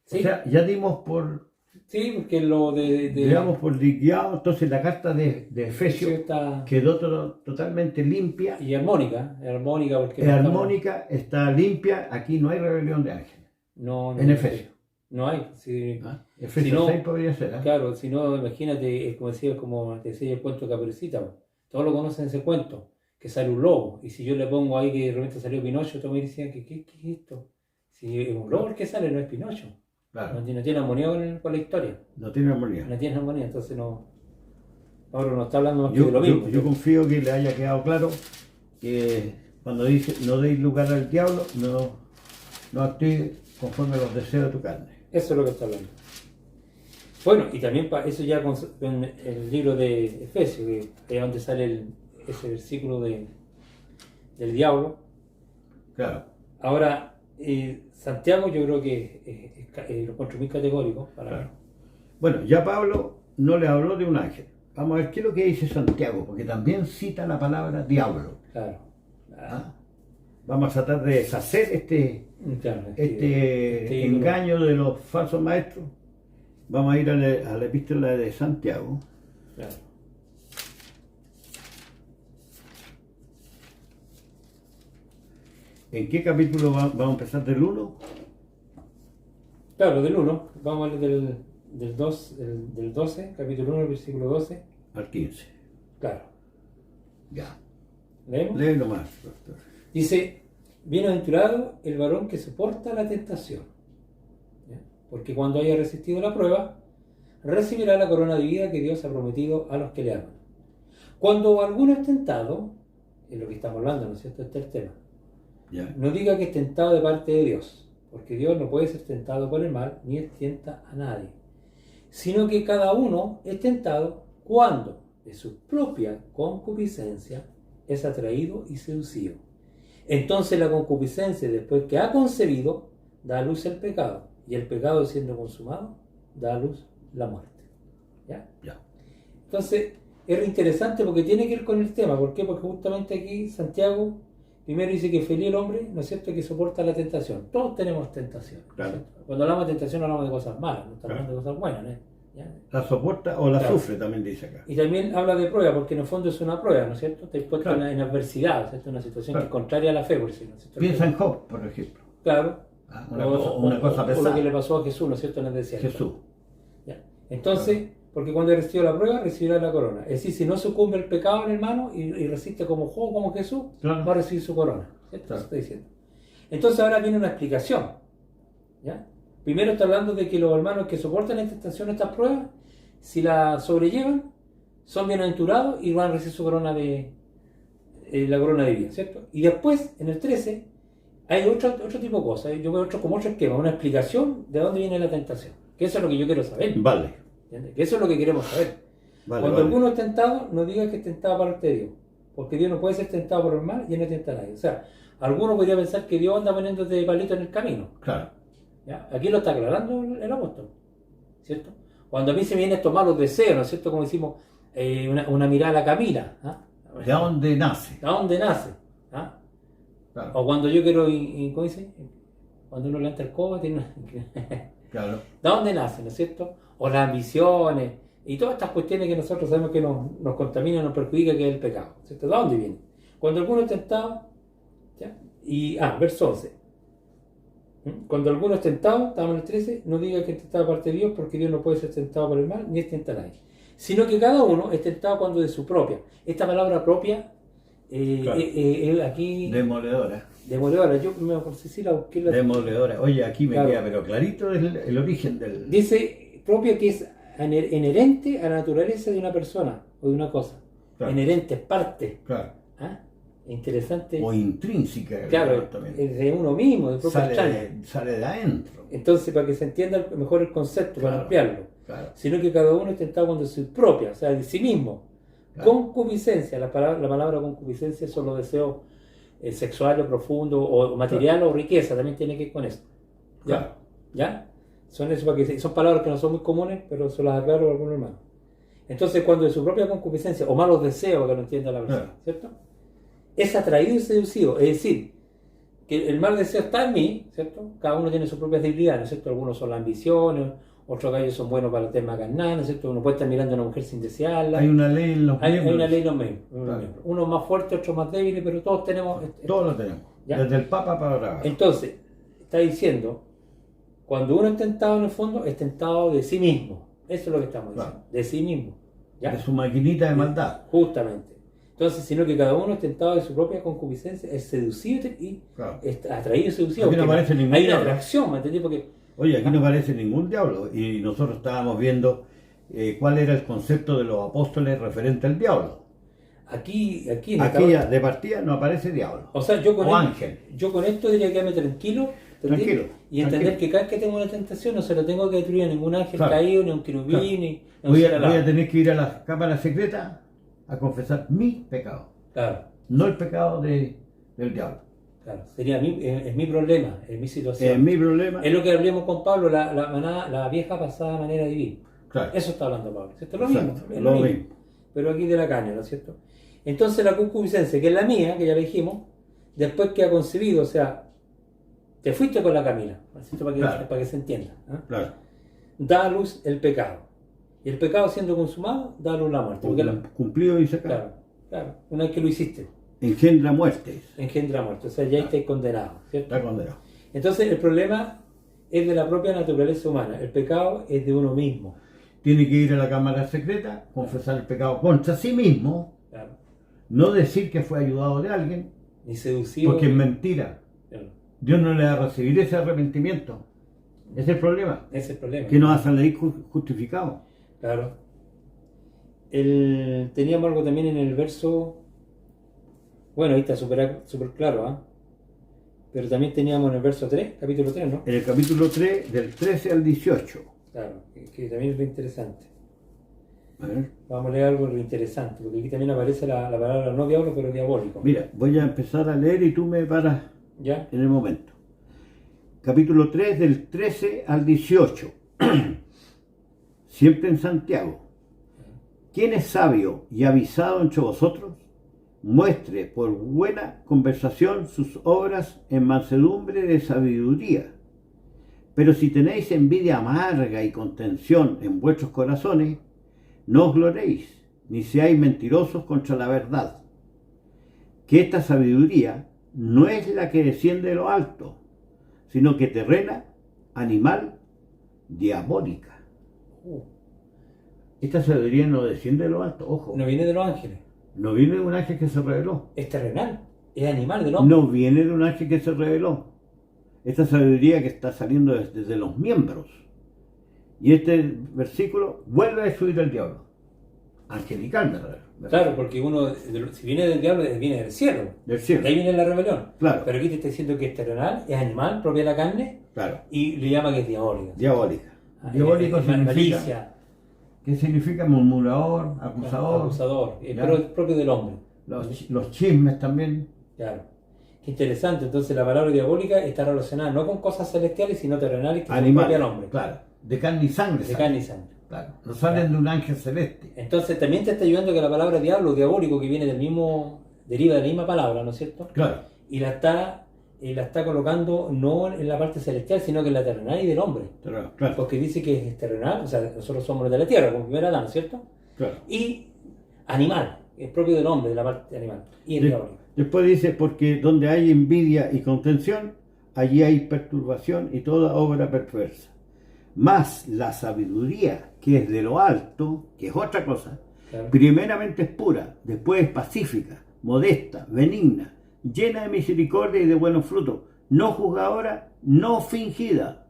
Sí, o sea, ya dimos por, sí, porque lo de digamos, por liquidado, entonces la carta de Efesios está quedó totalmente limpia, y armónica porque es no estamos- armónica, está limpia, aquí no hay rebelión de ángeles. no, En Efesios. no hay, sí. ¿Ah? Efesios Si no- 6 podría ser, ¿ah? Claro, si no, imagínate, es como decía, como te decía el cuento de Caperucita, po. Todos lo conocen ese cuento, que sale un lobo, y si yo le pongo ahí que de repente salió Pinocho, todos me decían que ¿qué es esto? Si es un lobo el que sale, no es Pinocho, Claro, no tiene armonía con la historia, no tiene armonía. no tiene armonía, entonces no, Pablo no está hablando más que de lo mismo. Yo confío que le haya quedado claro que cuando dice no deis lugar al diablo, no actúe conforme a los deseos de tu carne. Eso es lo que está hablando. Bueno, y también eso ya con el libro de Efesios, que es donde sale ese versículo del diablo. Claro, Ahora, Santiago yo creo que lo encuentro muy categórico para claro. Bueno, ya Pablo no le habló de un ángel. Vamos a ver qué es lo que dice Santiago, porque también cita la palabra diablo. Claro. ¿Ah? Vamos a tratar de deshacer Claro, este ídolo. engaño de los falsos maestros. Vamos a ir a la epístola de Santiago. Claro. ¿En qué capítulo vamos a empezar? ¿Del 1? Claro, del 1, vamos a leer del 12, capítulo 1, versículo 12. Al 15. Claro. Ya. ¿Leemos? Léelo más, pastor. Dice, bienaventurado el varón que soporta la tentación, ¿ya? Porque cuando haya resistido la prueba, recibirá la corona de vida que Dios ha prometido a los que le aman. Cuando alguno es tentado, es lo que estamos hablando, ¿no es cierto? Este es el tema. Ya. No diga que es tentado de parte de Dios, porque Dios no puede ser tentado por el mal, ni él tienta a nadie, sino que cada uno es tentado cuando de su propia concupiscencia es atraído y seducido. Entonces la concupiscencia, después que ha concebido, da a luz el pecado, y el pecado, siendo consumado, da a luz la muerte. ¿Ya? Ya. Entonces, es interesante porque tiene que ver con el tema. ¿Por qué? Porque justamente aquí Santiago primero dice que feliz el hombre, ¿no es cierto?, que soporta la tentación. Todos tenemos tentación. ¿no es Claro. cierto? Cuando hablamos de tentación hablamos de cosas malas, no estamos Claro. hablando de cosas buenas, ¿no? ¿Ya? La soporta o la Claro. sufre, también dice acá. Y también habla de prueba, porque en el fondo es una prueba, ¿no es cierto? Te puesto Claro. en adversidad, ¿no es cierto? Una situación Claro. que es contraria a la fe, por decirlo, ¿no es cierto? Piensa en Job, por ejemplo. Claro. Ah, O una cosa o lo pesada. que le pasó a Jesús, ¿no es cierto?, en el desierto. Jesús. ¿Ya? Entonces, porque cuando recibió la prueba, recibirá la corona. Es decir, si no sucumbe el pecado en hermano y resiste como Job, como Jesús, Claro. va a recibir su corona. ¿Cierto? Claro. Eso está diciendo. Entonces ahora viene una explicación. ¿Ya? Primero está hablando de que los hermanos que soportan esta tentación, estas pruebas, si la sobrellevan, son bienaventurados y van a recibir su corona la corona de vida, ¿cierto? Y después, en el 13, hay otro tipo de cosas. Yo veo como otro esquema, una explicación de dónde viene la tentación. Que eso es lo que yo quiero saber. Vale. ¿Entiendes? Que eso es lo que queremos saber. Vale, Cuando vale. alguno es tentado, no diga que es tentado para parte de Dios. porque Dios no puede ser tentado por el mal y Él no tienta a nadie. O sea, alguno podría pensar que Dios anda poniéndote palito en el camino. Claro. ¿Ya? Aquí lo está aclarando el apóstol, ¿cierto? Cuando a mí se me vienen estos malos deseos, ¿no es cierto? Como decimos, una mirada a la Camila. ¿Ah? ¿De dónde nace? ¿De dónde nace? ¿Ah? Claro. O cuando yo quiero, ¿cómo dice? Cuando uno levanta el codo, tiene Claro. ¿de dónde nace, no es cierto? O las ambiciones y todas estas cuestiones que nosotros sabemos que nos contaminan, nos perjudican, que es el pecado, ¿cierto? ¿De dónde viene? Cuando alguno es tentado, ¿ya? Verso 11. Cuando alguno es tentado, estamos en el 13, no diga que es tentado parte de Dios, porque Dios no puede ser tentado por el mal, ni es tentado a nadie. Sino que cada uno es tentado cuando de su propia. Esta palabra propia, Claro. aquí... Demoledora. Demoledora, yo me acuerdo si la busqué. Demoledora. Oye, aquí me Claro. queda, pero clarito el origen del... Dice propia, que es inherente a la naturaleza de una persona o de una cosa. Claro. Inherente, es parte. Claro. ¿Ah? Interesante. O intrínseca. Claro, también. es de uno mismo, de propio extraño. Sale de adentro. Entonces, para que se entienda mejor el concepto, para Claro. ampliarlo. Claro. Sino que cada uno es tentado cuando es su propia, o sea, de sí mismo. Claro. Concupiscencia, la palabra concupiscencia son los deseos sexuales profundos o material o riqueza, también tiene que ver con eso. ¿Ya? Claro. ¿Ya? Son palabras que no son muy comunes, pero se las aclaro a algunos hermanos. Entonces, cuando de su propia concupiscencia o malos deseos, que no entienda la persona, Claro. ¿cierto? Es atraído y seducido, es decir, que el mal deseo está en mí, ¿cierto? Cada uno tiene sus propias debilidades, ¿cierto? Algunos son las ambiciones, otros gallos son buenos para el tema carnal, ¿cierto? Uno puede estar mirando a una mujer sin desearla. Hay una ley en los Hay miembros. una ley en los miembros. Claro. Unos más fuertes, otros más débiles, pero todos tenemos... Todos lo tenemos. ¿Ya? Desde el Papa para abajo. Entonces, está diciendo, cuando uno es tentado en el fondo, es tentado de sí mismo. Eso es lo que estamos diciendo, Claro. de sí mismo. ¿Ya? De su maquinita de maldad. Justamente. Entonces, sino que cada uno es tentado de su propia concupiscencia, es seducido y Claro. es atraído y seducido. Aquí no Porque aparece ningún hay una diablo. atracción, ¿me entendí? Porque Oye, aquí no aparece ningún diablo. Y nosotros estábamos viendo cuál era el concepto de los apóstoles referente al diablo. aquí en Aquí esta- ya de partida no aparece diablo. o sea, yo O ángel. con esto diría que quedarme tranquilo, ¿entendí? Tranquilo, Y entender tranquilo. que cada vez que tengo una tentación no se lo tengo que destruir a ningún ángel Claro. caído, ni a un querubín, Claro. ni a un Voy ser a alado. tener que ir a la cámara secreta a confesar mi pecado. Claro, No el pecado del diablo. claro. Sería es mi problema, es mi situación. Es mi problema. Es lo que hablamos con Pablo, la vieja pasada manera de vivir. Claro. Eso está hablando Pablo, ¿cierto? Lo Exacto, mismo, es lo lo mismo. mismo. Pero aquí de la caña, ¿no es cierto? Entonces la concupiscencia, que es la mía, que ya le dijimos, después que ha concebido, o sea, te fuiste con la Camila, ¿no es cierto? Claro. Para que se entienda. ¿Ah? Claro. Da a luz el pecado. Y el pecado siendo consumado, da a luz la muerte. Porque Cumplido y sacado. claro, claro, una vez que lo hiciste, Engendra muerte. engendra muerte. O sea, ya estáis condenado, ¿cierto? Está condenado. Entonces el problema es de la propia naturaleza humana. El pecado es de uno mismo. Tiene que ir a la cámara secreta, confesar el pecado contra sí mismo, Claro. no decir que fue ayudado de alguien, Ni seducido. porque es mentira. Claro. Dios no le va a recibir ese arrepentimiento. Ese es el problema. Ese es el problema. Que no va a salir justificado. Claro. Teníamos algo también en el verso. Bueno, ahí está súper claro, ¿ah? Pero también teníamos en el verso 3, capítulo 3, ¿no? En el capítulo 3, del 13 al 18. Claro, que también es lo interesante. A ver. Vamos a leer algo de lo interesante, porque aquí también aparece la palabra no diablo, pero diabólico. Mira, voy a empezar a leer y tú me paras ¿Ya? en el momento. Capítulo 3, del 13 al 18. Siempre en Santiago. ¿Quién es sabio y avisado entre vosotros? Muestre por buena conversación sus obras en mansedumbre de sabiduría. Pero si tenéis envidia amarga y contención en vuestros corazones, no os gloréis, ni seáis mentirosos contra la verdad. Que esta sabiduría no es la que desciende de lo alto, sino que terrena, animal, diabólica. Esta sabiduría no desciende de lo alto, ojo. No viene de los ángeles, No viene de un ángel que se reveló. es terrenal, es animal del hombre. No viene de un ángel que se reveló. Esta sabiduría que está saliendo desde los miembros. Y este versículo vuelve a subir al diablo. Angelical, ¿verdad? Claro, porque si viene del diablo, viene del cielo. Del De ahí cielo. viene la rebelión. Claro. Pero aquí te está diciendo que es terrenal, es animal, propia de la carne, Claro. y le llama que es diabólica. Diabólica. Ah, Diabólico es significa... malicia, ¿Qué significa? Murmurador, acusador. abusador, ¿Ya? pero es propio del hombre. los chismes también. Claro. Qué interesante. Entonces la palabra diabólica está relacionada no con cosas celestiales, sino terrenales que son Animales, propio nombre. claro, de carne y sangre. De salen. carne y sangre. Claro, no salen de un ángel celeste. Entonces también te está ayudando que la palabra diablo, diabólico, que viene del mismo, deriva de la misma palabra, ¿no es cierto? Claro, Y la está colocando no en la parte celestial, sino que en la terrenal y del hombre. claro, Porque dice que es terrenal, o sea, nosotros somos de la tierra, como primer Adán, ¿no es cierto? claro. Y animal, es propio del hombre, de la parte animal. Y el diabólico. Después dice, porque donde hay envidia y contención, allí hay perturbación y toda obra perversa. Mas la sabiduría, que es de lo alto, que es otra cosa, Claro. primeramente es pura, después es pacífica, modesta, benigna, llena de misericordia y de buenos frutos, no juzgadora, no fingida.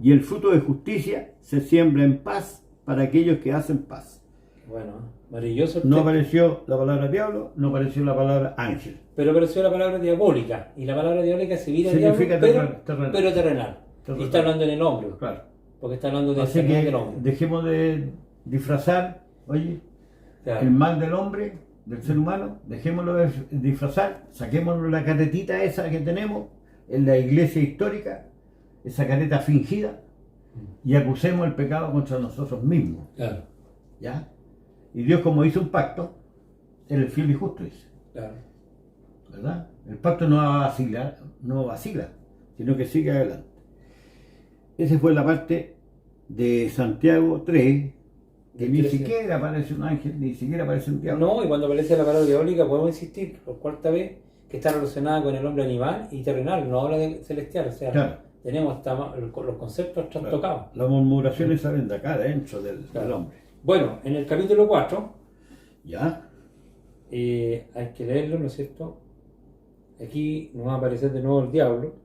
Y el fruto de justicia se siembra en paz para aquellos que hacen paz. Bueno, maravilloso. No apareció la palabra diablo, no apareció la palabra ángel. Pero apareció la palabra diabólica. Y la palabra diabólica se vira Significa diablo, terrenal. pero terrenal. Y está hablando en el hombre. Claro. Porque está hablando del Así terrenal que del hombre. dejemos de disfrazar, oye, Claro. el mal del hombre, del ser humano, dejémoslo de disfrazar, saquémoslo la caretita esa que tenemos en la iglesia histórica, esa careta fingida, y acusemos el pecado contra nosotros mismos. Claro, ¿Ya? Y Dios, como hizo un pacto, Él es fiel y justo, dice. claro. ¿Verdad? El pacto no vacila, sino que sigue adelante. Esa fue la parte de Santiago 3, que ni siquiera aparece un ángel, ni siquiera aparece un diablo. No, y cuando aparece la palabra diabólica podemos insistir por cuarta vez que está relacionada con el hombre animal y terrenal, no habla de celestial. O sea, Claro. tenemos los conceptos trastocados. Las murmuraciones salen de acá, dentro del Claro. hombre. Bueno, en el capítulo 4, ¿Ya? hay que leerlo, ¿no es cierto? Aquí nos va a aparecer de nuevo el diablo,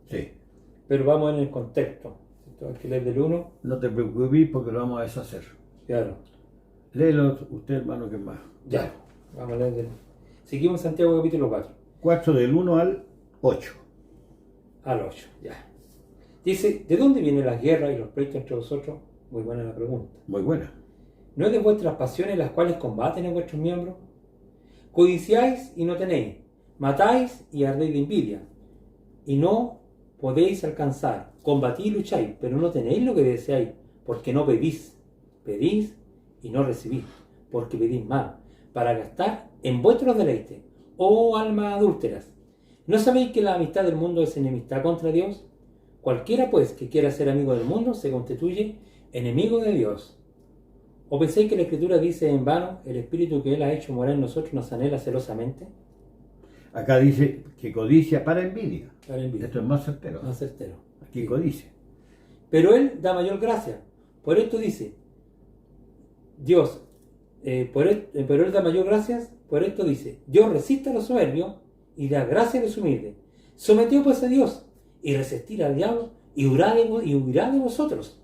Sí. pero vamos en el contexto, ¿cierto? Hay que leer del 1, No te preocupes porque lo vamos a deshacer. claro. Léelo usted, hermano, que es más. Ya, vamos a leer del... Seguimos Santiago capítulo 4, 4 del 1 al 8. al 8, ya. Dice, ¿de dónde vienen las guerras y los pleitos entre vosotros? Muy buena la pregunta. Muy buena. ¿No es de vuestras pasiones las cuales combaten en vuestros miembros? Codiciáis y no tenéis, matáis y ardéis de envidia, y no podéis alcanzar, combatís y lucháis, pero no tenéis lo que deseáis, porque no pedís. Pedís y no recibís, porque pedís mal, para gastar en vuestros deleites. Oh almas adúlteras, ¿no sabéis que la amistad del mundo es enemistad contra Dios? Cualquiera pues que quiera ser amigo del mundo se constituye enemigo de Dios. ¿O pensáis que la Escritura dice en vano, el Espíritu que Él ha hecho morar en nosotros nos anhela celosamente? Acá dice que codicia para envidia. Para envidia. Esto es más certero. Más certero. Aquí codicia. Pero Él da mayor gracia. Por esto dice, Dios, pero Él da mayor gracias, por esto dice, Dios resiste a los soberbios y da gracia a los humildes. Someteos pues a Dios y resistir al diablo y huirá de vosotros.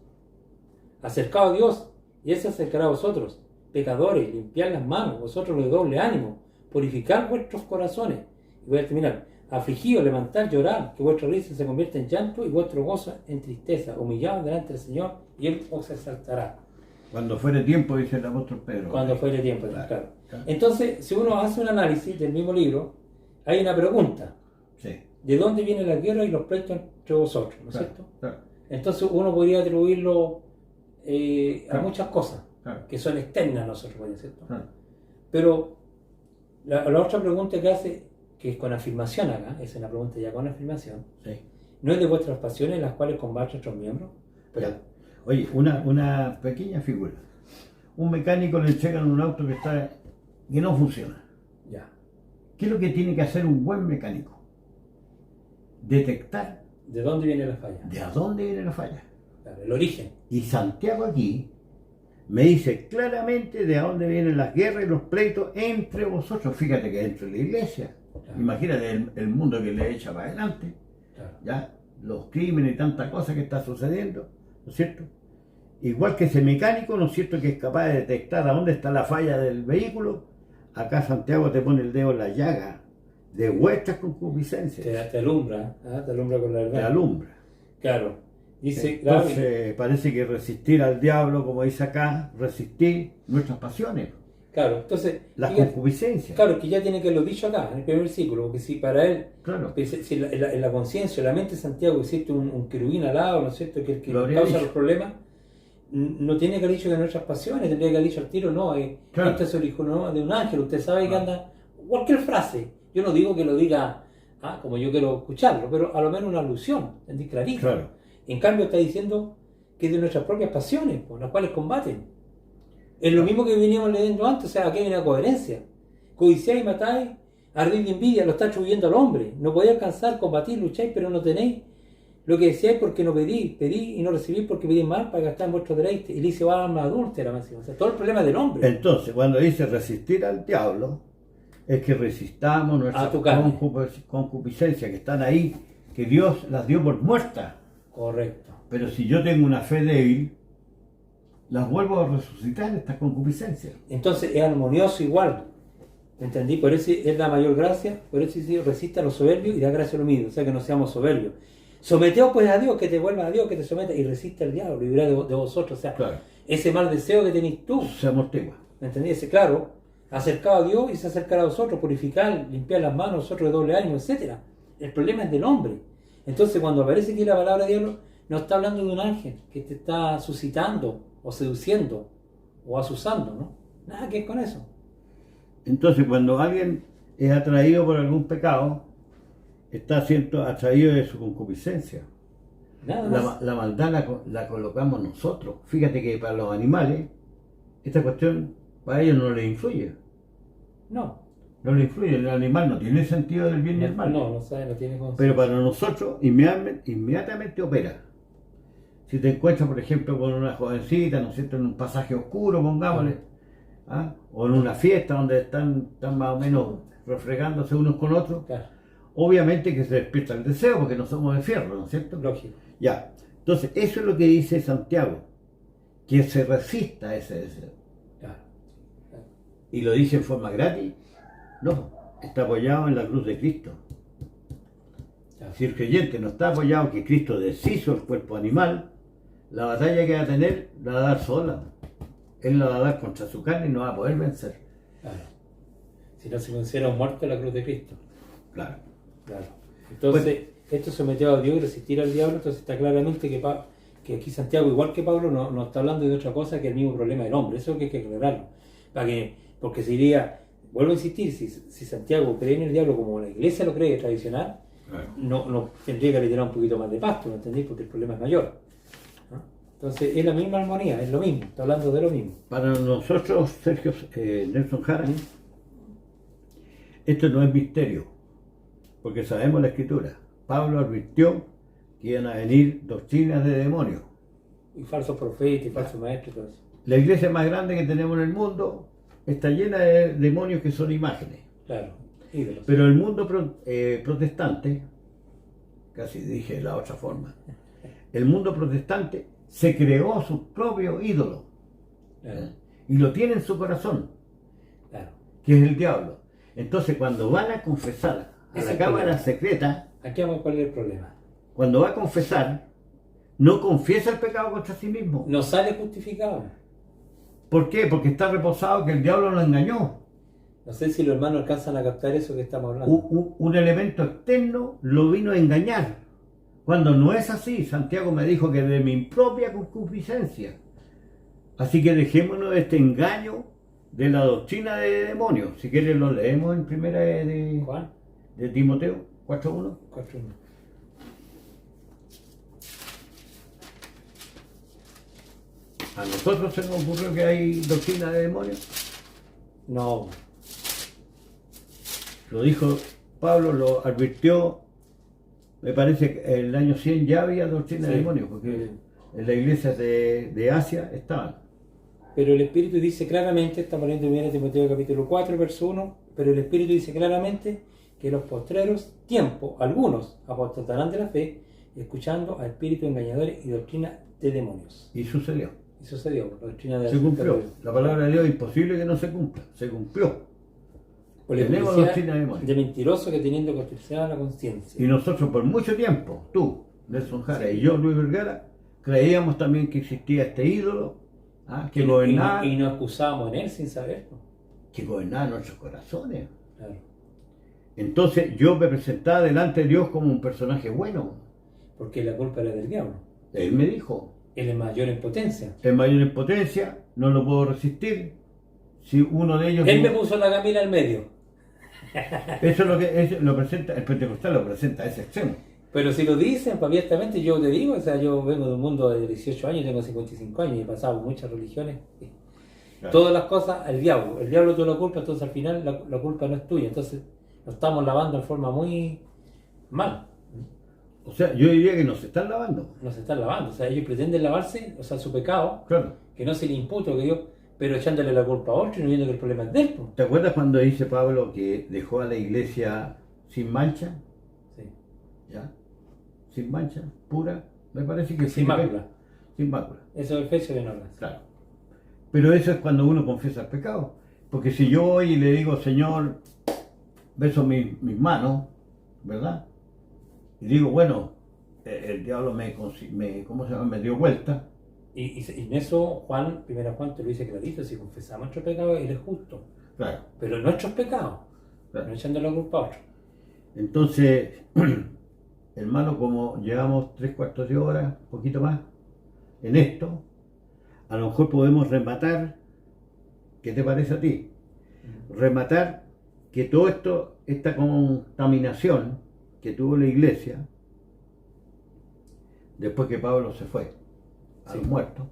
Acercaos a Dios y Él se acercará a vosotros. Pecadores, limpiad las manos, vosotros los de doble ánimo, purificad vuestros corazones. Y voy a terminar. Afligidos, levantad, llorad, que vuestra risa se convierta en llanto y vuestro gozo en tristeza. Humillados delante del Señor y Él os exaltará. Cuando fuere tiempo, dice el apóstol Pedro. Cuando fuere tiempo, Claro, claro. claro. Entonces, si uno hace un análisis del mismo libro, hay una pregunta. Sí. ¿De dónde vienen las guerras y los pleitos entre vosotros? ¿No es Claro, cierto? claro, Entonces uno podría atribuirlo a Claro. muchas cosas claro, que son externas a nosotros, ¿no es cierto? claro. Pero la otra pregunta que hace, que es con afirmación acá, es una pregunta ya con afirmación, Sí. ¿no es de vuestras pasiones las cuales combaten nuestros miembros? Ya. Oye, una pequeña figura. Un mecánico le entregan un auto que no funciona. Ya. ¿Qué es lo que tiene que hacer un buen mecánico? Detectar ¿De dónde viene la falla? de a dónde viene la falla. Claro, el origen. Y Santiago aquí me dice claramente de a dónde vienen las guerras y los pleitos entre vosotros. Fíjate que dentro de la iglesia. Claro. Imagínate el mundo que le echa para adelante. Claro. ¿Ya? Los crímenes y tanta cosa que está sucediendo, ¿no es cierto? Igual que ese mecánico, ¿no es cierto?, que es capaz de detectar a dónde está la falla del vehículo. Acá Santiago te pone el dedo en la llaga de vuestras concupiscencias. Te alumbra, te alumbra con la Te verdad. alumbra. Claro. Dice, claro, Entonces parece que resistir al diablo, como dice acá, resistir nuestras pasiones. Claro, entonces... La fíjate, concupiscencia. claro, que ya tiene que lo dicho acá, en el primer versículo, porque si para él, Claro. si en la conciencia, en la mente de Santiago existe un querubín al lado, ¿no es cierto?, que el que Lo habría causa dicho. los problemas, no tiene que haber dicho de nuestras pasiones, tendría que haber dicho al tiro, no, Claro. este es el hijo no, de un ángel, usted sabe que anda, cualquier frase, yo no digo que lo diga como yo quiero escucharlo, pero a lo menos una alusión, ¿entendí? Clarita. Claro. En cambio está diciendo que es de nuestras propias pasiones, por las cuales combaten. Es lo mismo que veníamos leyendo antes, o sea, aquí hay una coherencia. Codiciáis, matáis, ardid de envidia, lo está atribuyendo al hombre. No podéis alcanzar, combatir, lucháis, pero no tenéis. Lo que decíais porque no pedís y no recibís porque pedís mal para gastar en vuestro deleite. Y le dice, va alma adúltera, más encima. O sea, todo el problema del hombre. Entonces, cuando dice resistir al diablo, es que resistamos nuestras tu carne. concupiscencias que están ahí, que Dios las dio por muertas. Correcto. Pero si yo tengo una fe débil, las vuelvo a resucitar, estas concupiscencias. Entonces es armonioso igual. ¿Entendí? Por eso es la mayor gracia, por eso dice, resista a los soberbios y da gracia a los humildes. O sea, que no seamos soberbios. Someteos pues a Dios, que te vuelva a Dios, que te someta y resiste al diablo, librad de vosotros. O sea, Claro. ese mal deseo que tenéis tú. Se amortigua. ¿Me entendí? Ese, claro, acercado a Dios y se acercará a vosotros, purificar, limpiar las manos, nosotros de doble ánimo, etc. El problema es del hombre. Entonces, cuando aparece aquí la palabra de diablo, no está hablando de un ángel que te está suscitando o seduciendo o asusando, ¿no? Nada que ver con eso. Entonces, cuando alguien es atraído por algún pecado, está siendo atraído de su concupiscencia. Nada más. La maldad la colocamos nosotros. Fíjate que para los animales, esta cuestión para ellos no les influye. No. No les influye. El animal no tiene sentido del bien ni el mal. No sabe, no tiene conciencia. Pero para nosotros, inmediatamente opera. Si te encuentras, por ejemplo, con una jovencita, ¿no es cierto?, en un pasaje oscuro, pongámosle, o en una fiesta donde están más o menos refregándose unos con otros, Claro, obviamente que se despierta el deseo, porque no somos de fierro, ¿no es cierto? lógico. Ya. Entonces, eso es lo que dice Santiago, que se resista a ese deseo. Claro. Y lo dice en forma gratis. No, está apoyado en la cruz de Cristo. Claro. Si el creyente no está apoyado que Cristo deshizo el cuerpo animal, la batalla que va a tener la va a dar sola. Él la va a dar contra su carne y no va a poder vencer. Claro. Si no se considera un muerto en la cruz de Cristo. Claro. Claro. Entonces, esto sometido a Dios y resistir al diablo, entonces está claramente que aquí Santiago, igual que Pablo, no está hablando de otra cosa que el mismo problema del hombre. Eso es lo que hay que aclararlo. Porque se diría, vuelvo a insistir, si Santiago cree en el diablo como la iglesia lo cree tradicional, Claro. no tendría que tirar un poquito más de pasto, ¿me entendéis? Porque el problema es mayor. ¿No? Entonces es la misma armonía, es lo mismo, está hablando de lo mismo. Para nosotros, Sergio Nelson Jara, esto no es misterio, porque sabemos la escritura. Pablo advirtió que iban a venir doctrinas de demonios. Y falsos profetas y falsos maestros y todo eso. La iglesia más grande que tenemos en el mundo está llena de demonios que son imágenes. Claro, ídolos. Pero el mundo protestante, casi dije de la otra forma, el mundo protestante se creó su propio ídolo. Claro, Y lo tiene en su corazón, claro. que es el diablo. Entonces, cuando van a confesar a Ese la es el cámara problema. secreta, Aquí vamos a cuál es el problema. cuando va a confesar, no confiesa el pecado contra sí mismo. No sale justificado. ¿Por qué? Porque está reposado que el diablo lo engañó. No sé si los hermanos alcanzan a captar eso que estamos hablando. Un elemento externo lo vino a engañar. Cuando no es así, Santiago me dijo que de mi propia concupiscencia. Así que dejémonos de este engaño de la doctrina de demonios. Si quieres lo leemos en primera Juan de Timoteo 4.1. 4.1. A nosotros se nos ocurrió que hay doctrina de demonios. No, Lo dijo Pablo, lo advirtió. Me parece que en el año 100 ya había doctrina de Sí. demonios, porque en las iglesias de Asia estaban. pero el Espíritu dice claramente, estamos leyendo bien en Timoteo capítulo 4, verso 1, pero el Espíritu dice claramente que los postreros tiempos, algunos apostatarán de la fe, escuchando a espíritus engañadores y doctrina de demonios. Y sucedió. Y sucedió, la doctrina de Se cumplió. La palabra de Dios es imposible que no se cumpla. Se cumplió. Por la Tenemos publicidad doctrina de demonios. de mentiroso que teniendo constitución la conciencia. Y nosotros por mucho tiempo, tú, Nelson Jara, y yo, Luis Vergara, creíamos también que existía este ídolo que Y gobernaba. nos excusábamos en él sin saberlo. que gobernaba nuestros corazones. Claro. Entonces yo me presentaba delante de Dios como un personaje bueno. Porque la culpa era del diablo. Él me dijo, Él es mayor en potencia. es mayor en potencia, no lo puedo resistir. Si uno de ellos... Él me puso la Camila al medio. Eso es lo que lo presenta, el pentecostal lo presenta a ese extremo. Pero si lo dicen pues, abiertamente, yo te digo, o sea, yo vengo de un mundo de 18 años, tengo 55 años y he pasado por muchas religiones. Claro. Todas las cosas al diablo. El diablo tú la culpa, entonces al final la culpa no es tuya. Entonces nos estamos lavando en forma muy mal. O sea, yo diría que nos están lavando. Nos están lavando. O sea, ellos pretenden lavarse, o sea, su pecado, Claro. que no se le imputa, que Dios, pero echándole la culpa a otro y no viendo que el problema es de él. ¿Te acuerdas cuando dice Pablo que dejó a la iglesia sin mancha? Sí. ¿Ya? Sin mancha, pura. Me parece que Sin mácula. Sin mácula. Eso es Efesios de normas. Claro. Pero eso es cuando uno confiesa el pecado. Porque si yo voy y le digo, Señor, beso mis manos, ¿verdad? Y digo, bueno, el diablo ¿cómo se llama? Me dio vuelta. Y en eso primera Juan te lo dice clarito, si confesamos nuestro pecado, Él es justo. Claro. Pero nuestros pecados, Claro. no echando la culpa a otro. Entonces, hermano, como llevamos 3/4 de hora, un poquito más, en esto, a lo mejor podemos rematar, ¿qué te parece a ti? Rematar que todo esto, esta contaminación que tuvo la iglesia, después que Pablo se fue a los muertos,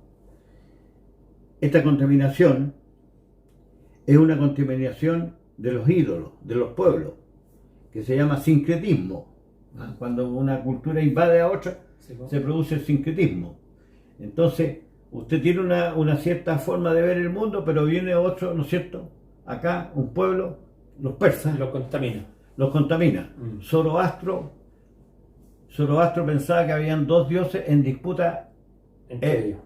esta contaminación es una contaminación de los ídolos, de los pueblos, que se llama sincretismo. Cuando una cultura invade a otra, Sí, ¿no? se produce el sincretismo. Entonces, usted tiene una cierta forma de ver el mundo, pero viene otro, ¿no es cierto? Acá, un pueblo, los persas, Lo contamina. los contamina. Mm. Zoroastro pensaba que habían dos dioses en disputa, Entre ellos.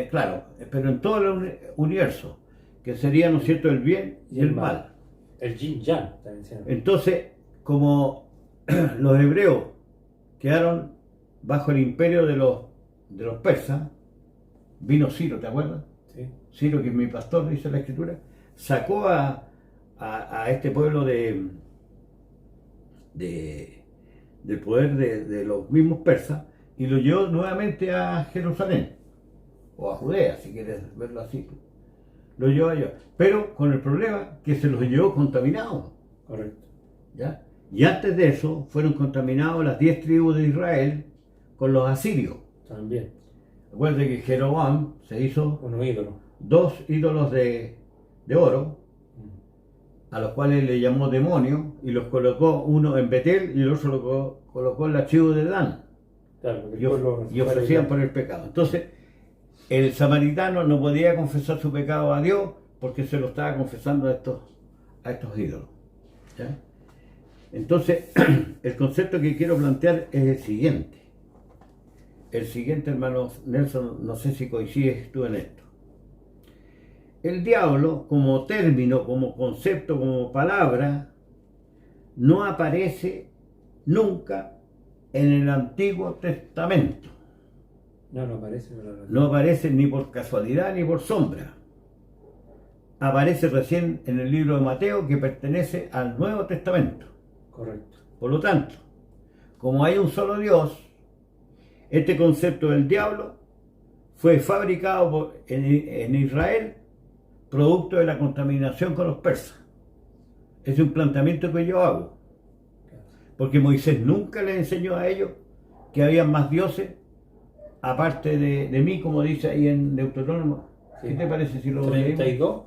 claro, pero en todo el universo, que sería, ¿no es cierto?, el bien y el mal. El yin yang también se llama. Entonces, como los hebreos quedaron bajo el imperio de los persas, vino Ciro, ¿te acuerdas? Sí. Ciro, que es mi pastor, dice la escritura, sacó a este pueblo del poder de los mismos persas y lo llevó nuevamente a Jerusalén, o a Judea, si quieres verlo así. Lo llevó allá, pero con el problema que se los llevó contaminados. Correcto. ¿Ya? Y antes de eso fueron contaminados las 10 tribus de Israel con los asirios. También. Recuerden que Jeroboam se hizo Unos ídolos. 2 ídolos de oro, a los cuales le llamó demonios, y los colocó uno en Betel y el otro lo colocó en la tribu de Dan. Claro, porque Y, el pueblo y ofrecían por el pecado. Entonces, el samaritano no podía confesar su pecado a Dios porque se lo estaba confesando a estos ídolos. ¿Ya? Entonces, el concepto que quiero plantear es el siguiente. El siguiente, hermano Nelson, no sé si coincides tú en esto. El diablo, como término, como concepto, como palabra, no aparece nunca en el Antiguo Testamento. No aparece. Pero No aparece ni por casualidad ni por sombra. Aparece recién en el libro de Mateo, que pertenece al Nuevo Testamento. Correcto. Por lo tanto, como hay un solo Dios, este concepto del diablo fue fabricado en Israel producto de la contaminación con los persas. Es un planteamiento que yo hago. Porque Moisés nunca les enseñó a ellos que había más dioses aparte de mí, como dice ahí en Deuteronomio. Sí. ¿Qué te parece si lo leímos? 32,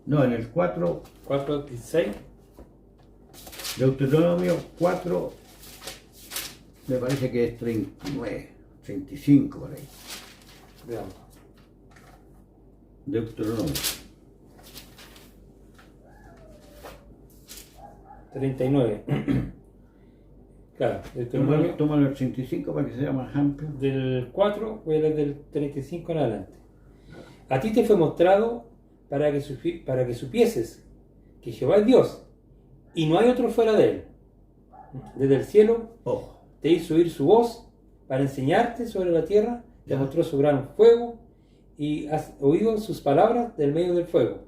No, en el 4, 4, 16. Deuteronomio 4, me parece que es 39, 35 por ahí. Veamos. Deuteronomio. 39. Claro, Deuteronomio. Tómalo el 35 para que sea más amplio. Del 4 voy a leer del 35 en adelante. A ti te fue mostrado para que supieses que Jehová es Dios y no hay otro fuera de él. Desde el cielo Ojo. te hizo oír su voz para enseñarte sobre la tierra, te Ya. mostró su gran fuego y has oído sus palabras del medio del fuego.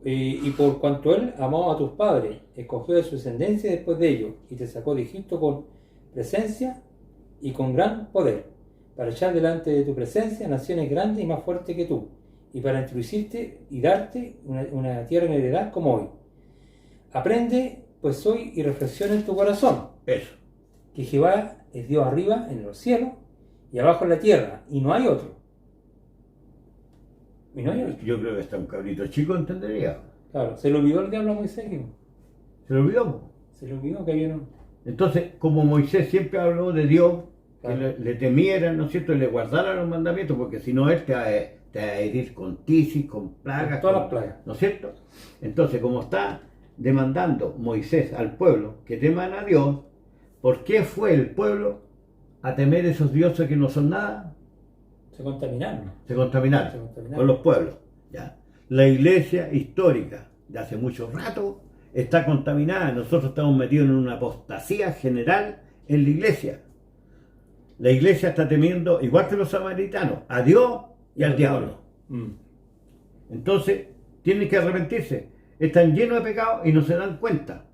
Y por cuanto él amó a tus padres, escogió de su descendencia después de ellos, y te sacó de Egipto con presencia y con gran poder, para echar delante de tu presencia naciones grandes y más fuertes que tú, y para introducirte y darte una tierra en heredad como hoy. Aprende, pues hoy, y reflexiona en tu corazón, Eso. que Jehová es Dios arriba en los cielos y abajo en la tierra, y no hay otro. Y no hay otro. Yo creo que hasta un cabrito chico entendería. Claro, se le olvidó el diablo a Moisés. ¿Se lo olvidó? Se le olvidó que había uno. Entonces, como Moisés siempre habló de Dios, Claro. que le temiera, ¿no es cierto?, y le guardara los mandamientos, porque si no, él te va a herir con tisis, con plagas. Con todas las plagas. ¿No es cierto? Entonces, como está demandando Moisés al pueblo que teman a Dios, ¿por qué fue el pueblo a temer esos dioses que no son nada? Se contaminaron. Se contaminaron, Se contaminaron. con los pueblos. ¿Ya? La iglesia histórica de hace mucho rato está contaminada. Nosotros estamos metidos en una apostasía general en la iglesia. La iglesia está temiendo, igual que los samaritanos, a Dios y al diablo. Entonces, tienen que arrepentirse. Están llenos de pecado y no se dan cuenta.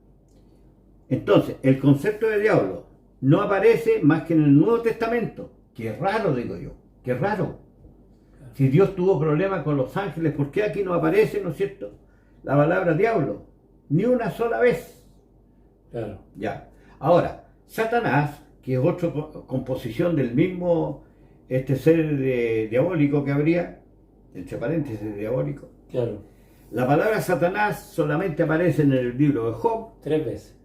Entonces, el concepto de diablo no aparece más que en el Nuevo Testamento. Qué raro, digo yo. Qué raro. Si Dios tuvo problemas con los ángeles, ¿por qué aquí no aparece, ¿no es cierto?, la palabra diablo? Ni una sola vez. Claro. Ya. Ahora, Satanás, que es otra composición del mismo ser diabólico que habría, entre paréntesis diabólico. Claro. La palabra Satanás solamente aparece en el libro de Job, 3 veces.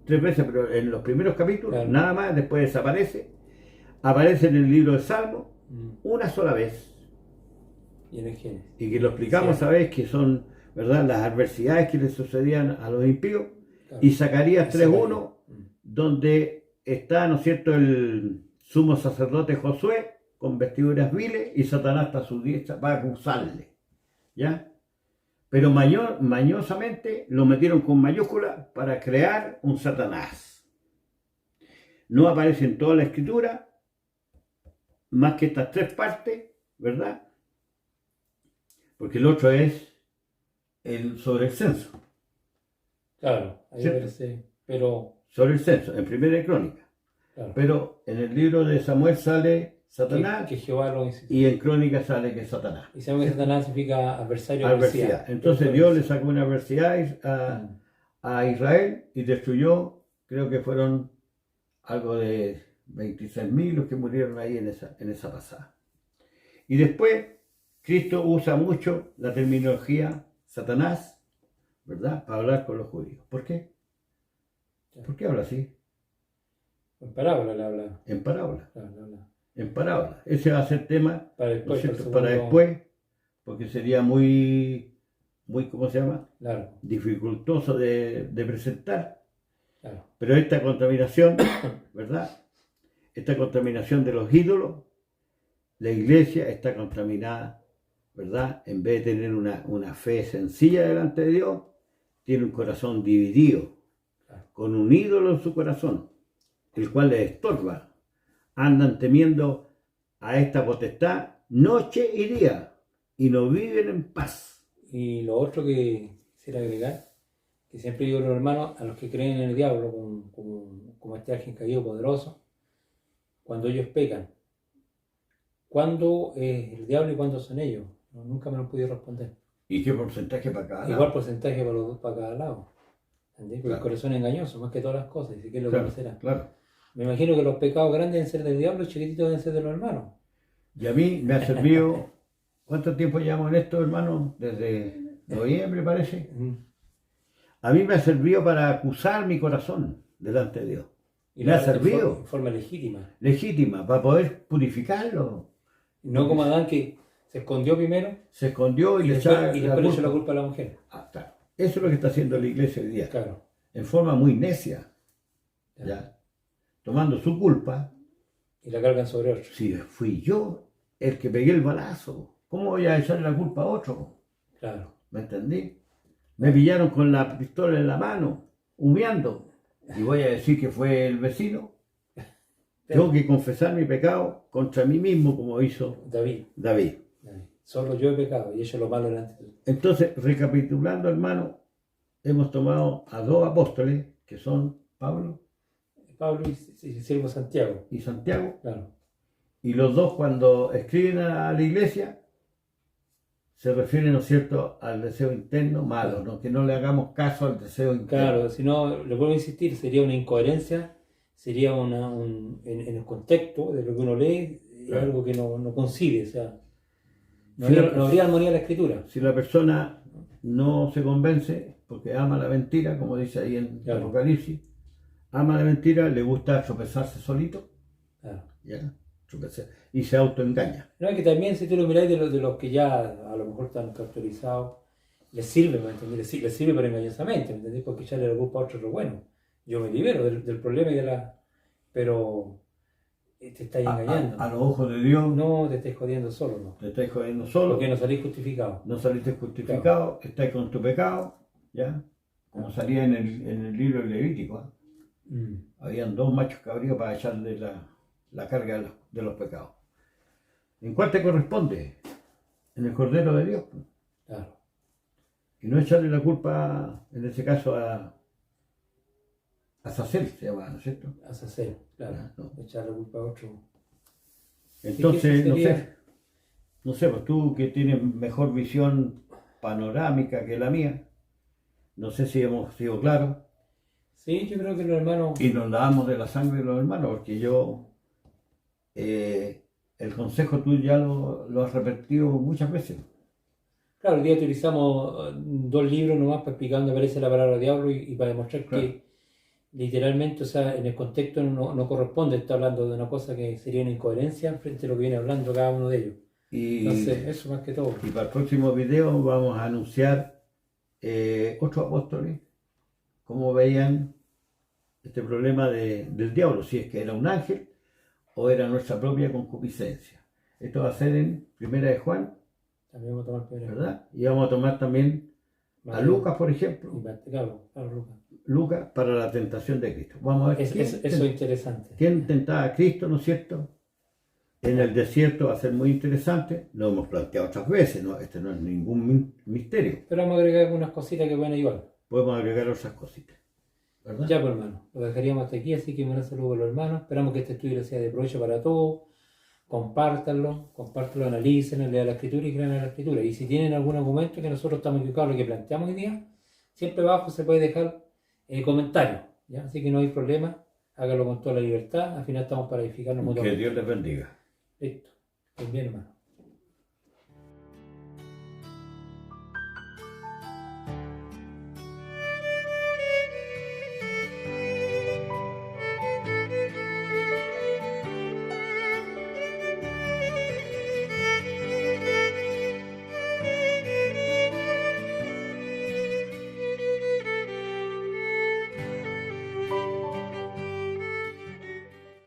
3 veces, pero en los primeros capítulos, Claro. nada más, después desaparece. Aparece en el libro de Salmo una sola vez. Y en el Génesis. Y que lo explicamos, Sí. ¿sabes? Que son, ¿verdad?, las adversidades que le sucedían a los impíos. Claro. Y Zacarías 3:1, Zacarías. donde está, ¿no es cierto?, el sumo sacerdote Josué con vestiduras viles y Satanás está a su diestra para acusarle. ¿Ya? Pero mañosamente lo metieron con mayúscula para crear un Satanás. No aparece en toda la escritura más que estas 3 partes, ¿verdad? Porque el otro es sobre el censo. Claro, ahí ¿Cierto? aparece. Pero, Sobre el censo, en Primera de Crónica. claro. Pero en el libro de Samuel sale Satanás Que Jehová lo incitó. y en Crónica sale que es Satanás. Y sabemos que Satanás significa adversario. Adversidad. Entonces Dios le sacó una adversidad a Israel y destruyó, creo que fueron algo de 26.000 los que murieron ahí en esa pasada. Y después Cristo usa mucho la terminología Satanás, ¿verdad?, para hablar con los judíos. ¿Por qué? ¿Por qué habla así? En parábola le habla. En parábola. Claro, le habla. En parábola. Ese va a ser tema Para ¿no después. es cierto?, para el para segundo- después, porque sería muy, ¿cómo se llama?, Claro, dificultoso de presentar. claro. Pero esta contaminación, ¿verdad?, esta contaminación de los ídolos, la iglesia está contaminada, ¿verdad? En vez de tener una fe sencilla delante de Dios, tiene un corazón dividido, con un ídolo en su corazón, el cual les estorba. Andan temiendo a esta potestad noche y día, y no viven en paz. Y lo otro que quisiera agregar, que siempre digo a los hermanos, a los que creen en el diablo como este ángel caído poderoso, cuando ellos pecan, ¿cuándo es el diablo y cuándo son ellos? No, nunca me lo han podido responder. ¿Y qué porcentaje para cada lado? Igual porcentaje para los dos, para cada lado. ¿Entendés? Porque Claro. el corazón es engañoso, más que todas las cosas, y que es lo Claro, que será. claro. Me imagino que los pecados grandes deben ser del diablo y chiquititos deben ser de los hermanos. Y a mí me ha servido, ¿cuánto tiempo llevamos en esto, hermano? Desde noviembre, parece. A mí me ha servido para acusar mi corazón delante de Dios. Y Me ha lo harán servido. en forma legítima. Legítima, para poder purificarlo. No como Adán, que se escondió primero Se escondió y y le echaba después, la le echó la culpa. culpa a la mujer. Ah, claro. Eso es lo que está haciendo la iglesia hoy día. Claro. En forma muy necia. Ya. ¿Ya? Tomando su culpa. Y la cargan sobre otro. Si fui yo el que pegué el balazo, ¿cómo voy a echarle la culpa a otro? Claro. ¿Me entendí? Me pillaron con la pistola en la mano, humeando. Y voy a decir que fue el vecino. Tengo que confesar mi pecado contra mí mismo, como hizo David. David. Solo yo he pecado y he hecho lo malo delante de ti. Entonces, recapitulando, hermano, hemos tomado a dos apóstoles, que son Pablo Pablo y el siervo Santiago. y Santiago, Claro. y los dos cuando escriben a la iglesia se refieren, ¿no es cierto?, al deseo interno malo, ¿no? Que no le hagamos caso al deseo interno. Claro, si no, le vuelvo a insistir, sería una incoherencia, sería en el contexto de lo que uno lee, Claro. algo que no coincide, o sea, no, Sí, no habría armonía en la escritura. Si la persona no se convence, porque ama la mentira, como dice ahí en Claro. Apocalipsis, ama la mentira, le gusta tropezarse solito, Claro. ¿ya? Tropezar, y se autoengaña. No, es que también si tú lo miráis de los que ya a lo mejor están caracterizados, les sirve, ¿me entendés? Les sirve pero engañosamente, ¿me entendés? Porque echarle la culpa a otro es lo bueno. Yo me libero del problema y de la... Pero te estáis engañando. A los ojos de Dios, No te estáis jodiendo solo, ¿no? te estáis jodiendo solo, Porque no salís justificado. no saliste justificado, estáis con tu pecado, ¿ya? Como salía en el libro del Levítico, ¿eh? Habían dos machos cabríos para echarle la carga de los pecados. ¿En cuál te corresponde? En el Cordero de Dios. Claro. Y no echarle la culpa, en este caso, a Sacer, se llama, ¿no es cierto? Hacer, claro. No. Echar la culpa a otro. Entonces, sería... no sé, pues tú que tienes mejor visión panorámica que la mía, no sé si hemos sido claros. Sí, yo creo que los hermanos... Y nos lavamos de la sangre de los hermanos, porque el consejo tú ya lo has repetido muchas veces. Claro, hoy día utilizamos 2 libros nomás para explicar dónde aparece la palabra diablo y para demostrar Claro. que literalmente, o sea, en el contexto no corresponde, está hablando de una cosa que sería una incoherencia frente a lo que viene hablando cada uno de ellos. Entonces, eso más que todo. Y para el próximo video vamos a anunciar otros apóstoles, cómo veían este problema del diablo, si es que era un ángel o era nuestra propia concupiscencia. Esto va a ser en Primera de Juan, También vamos a tomar primero. ¿verdad? Y vamos a tomar también a Lucas, por ejemplo, Claro, Lucas. Lucas para la tentación de Cristo. Vamos a ver Eso es interesante. quién tentaba a Cristo, ¿no es cierto? En el desierto va a ser muy interesante, lo hemos planteado otras veces, ¿no? Este no es ningún misterio. Pero vamos a agregar algunas cositas que pueden ayudar. Podemos agregar otras cositas, ¿verdad? Ya, pues hermano, lo dejaríamos hasta aquí, así que un gran saludo a los hermanos. Esperamos que este estudio sea de provecho para todos. Compártanlo, analícenlo, lean la escritura y crean en la escritura. Y si tienen algún argumento que nosotros estamos equivocados en lo que planteamos hoy día, siempre abajo se puede dejar comentarios, ¿ya? Así que no hay problema, hágalo con toda la libertad. Al final estamos para edificarnos Que mutuamente. Dios les bendiga. Listo, pues bien hermano.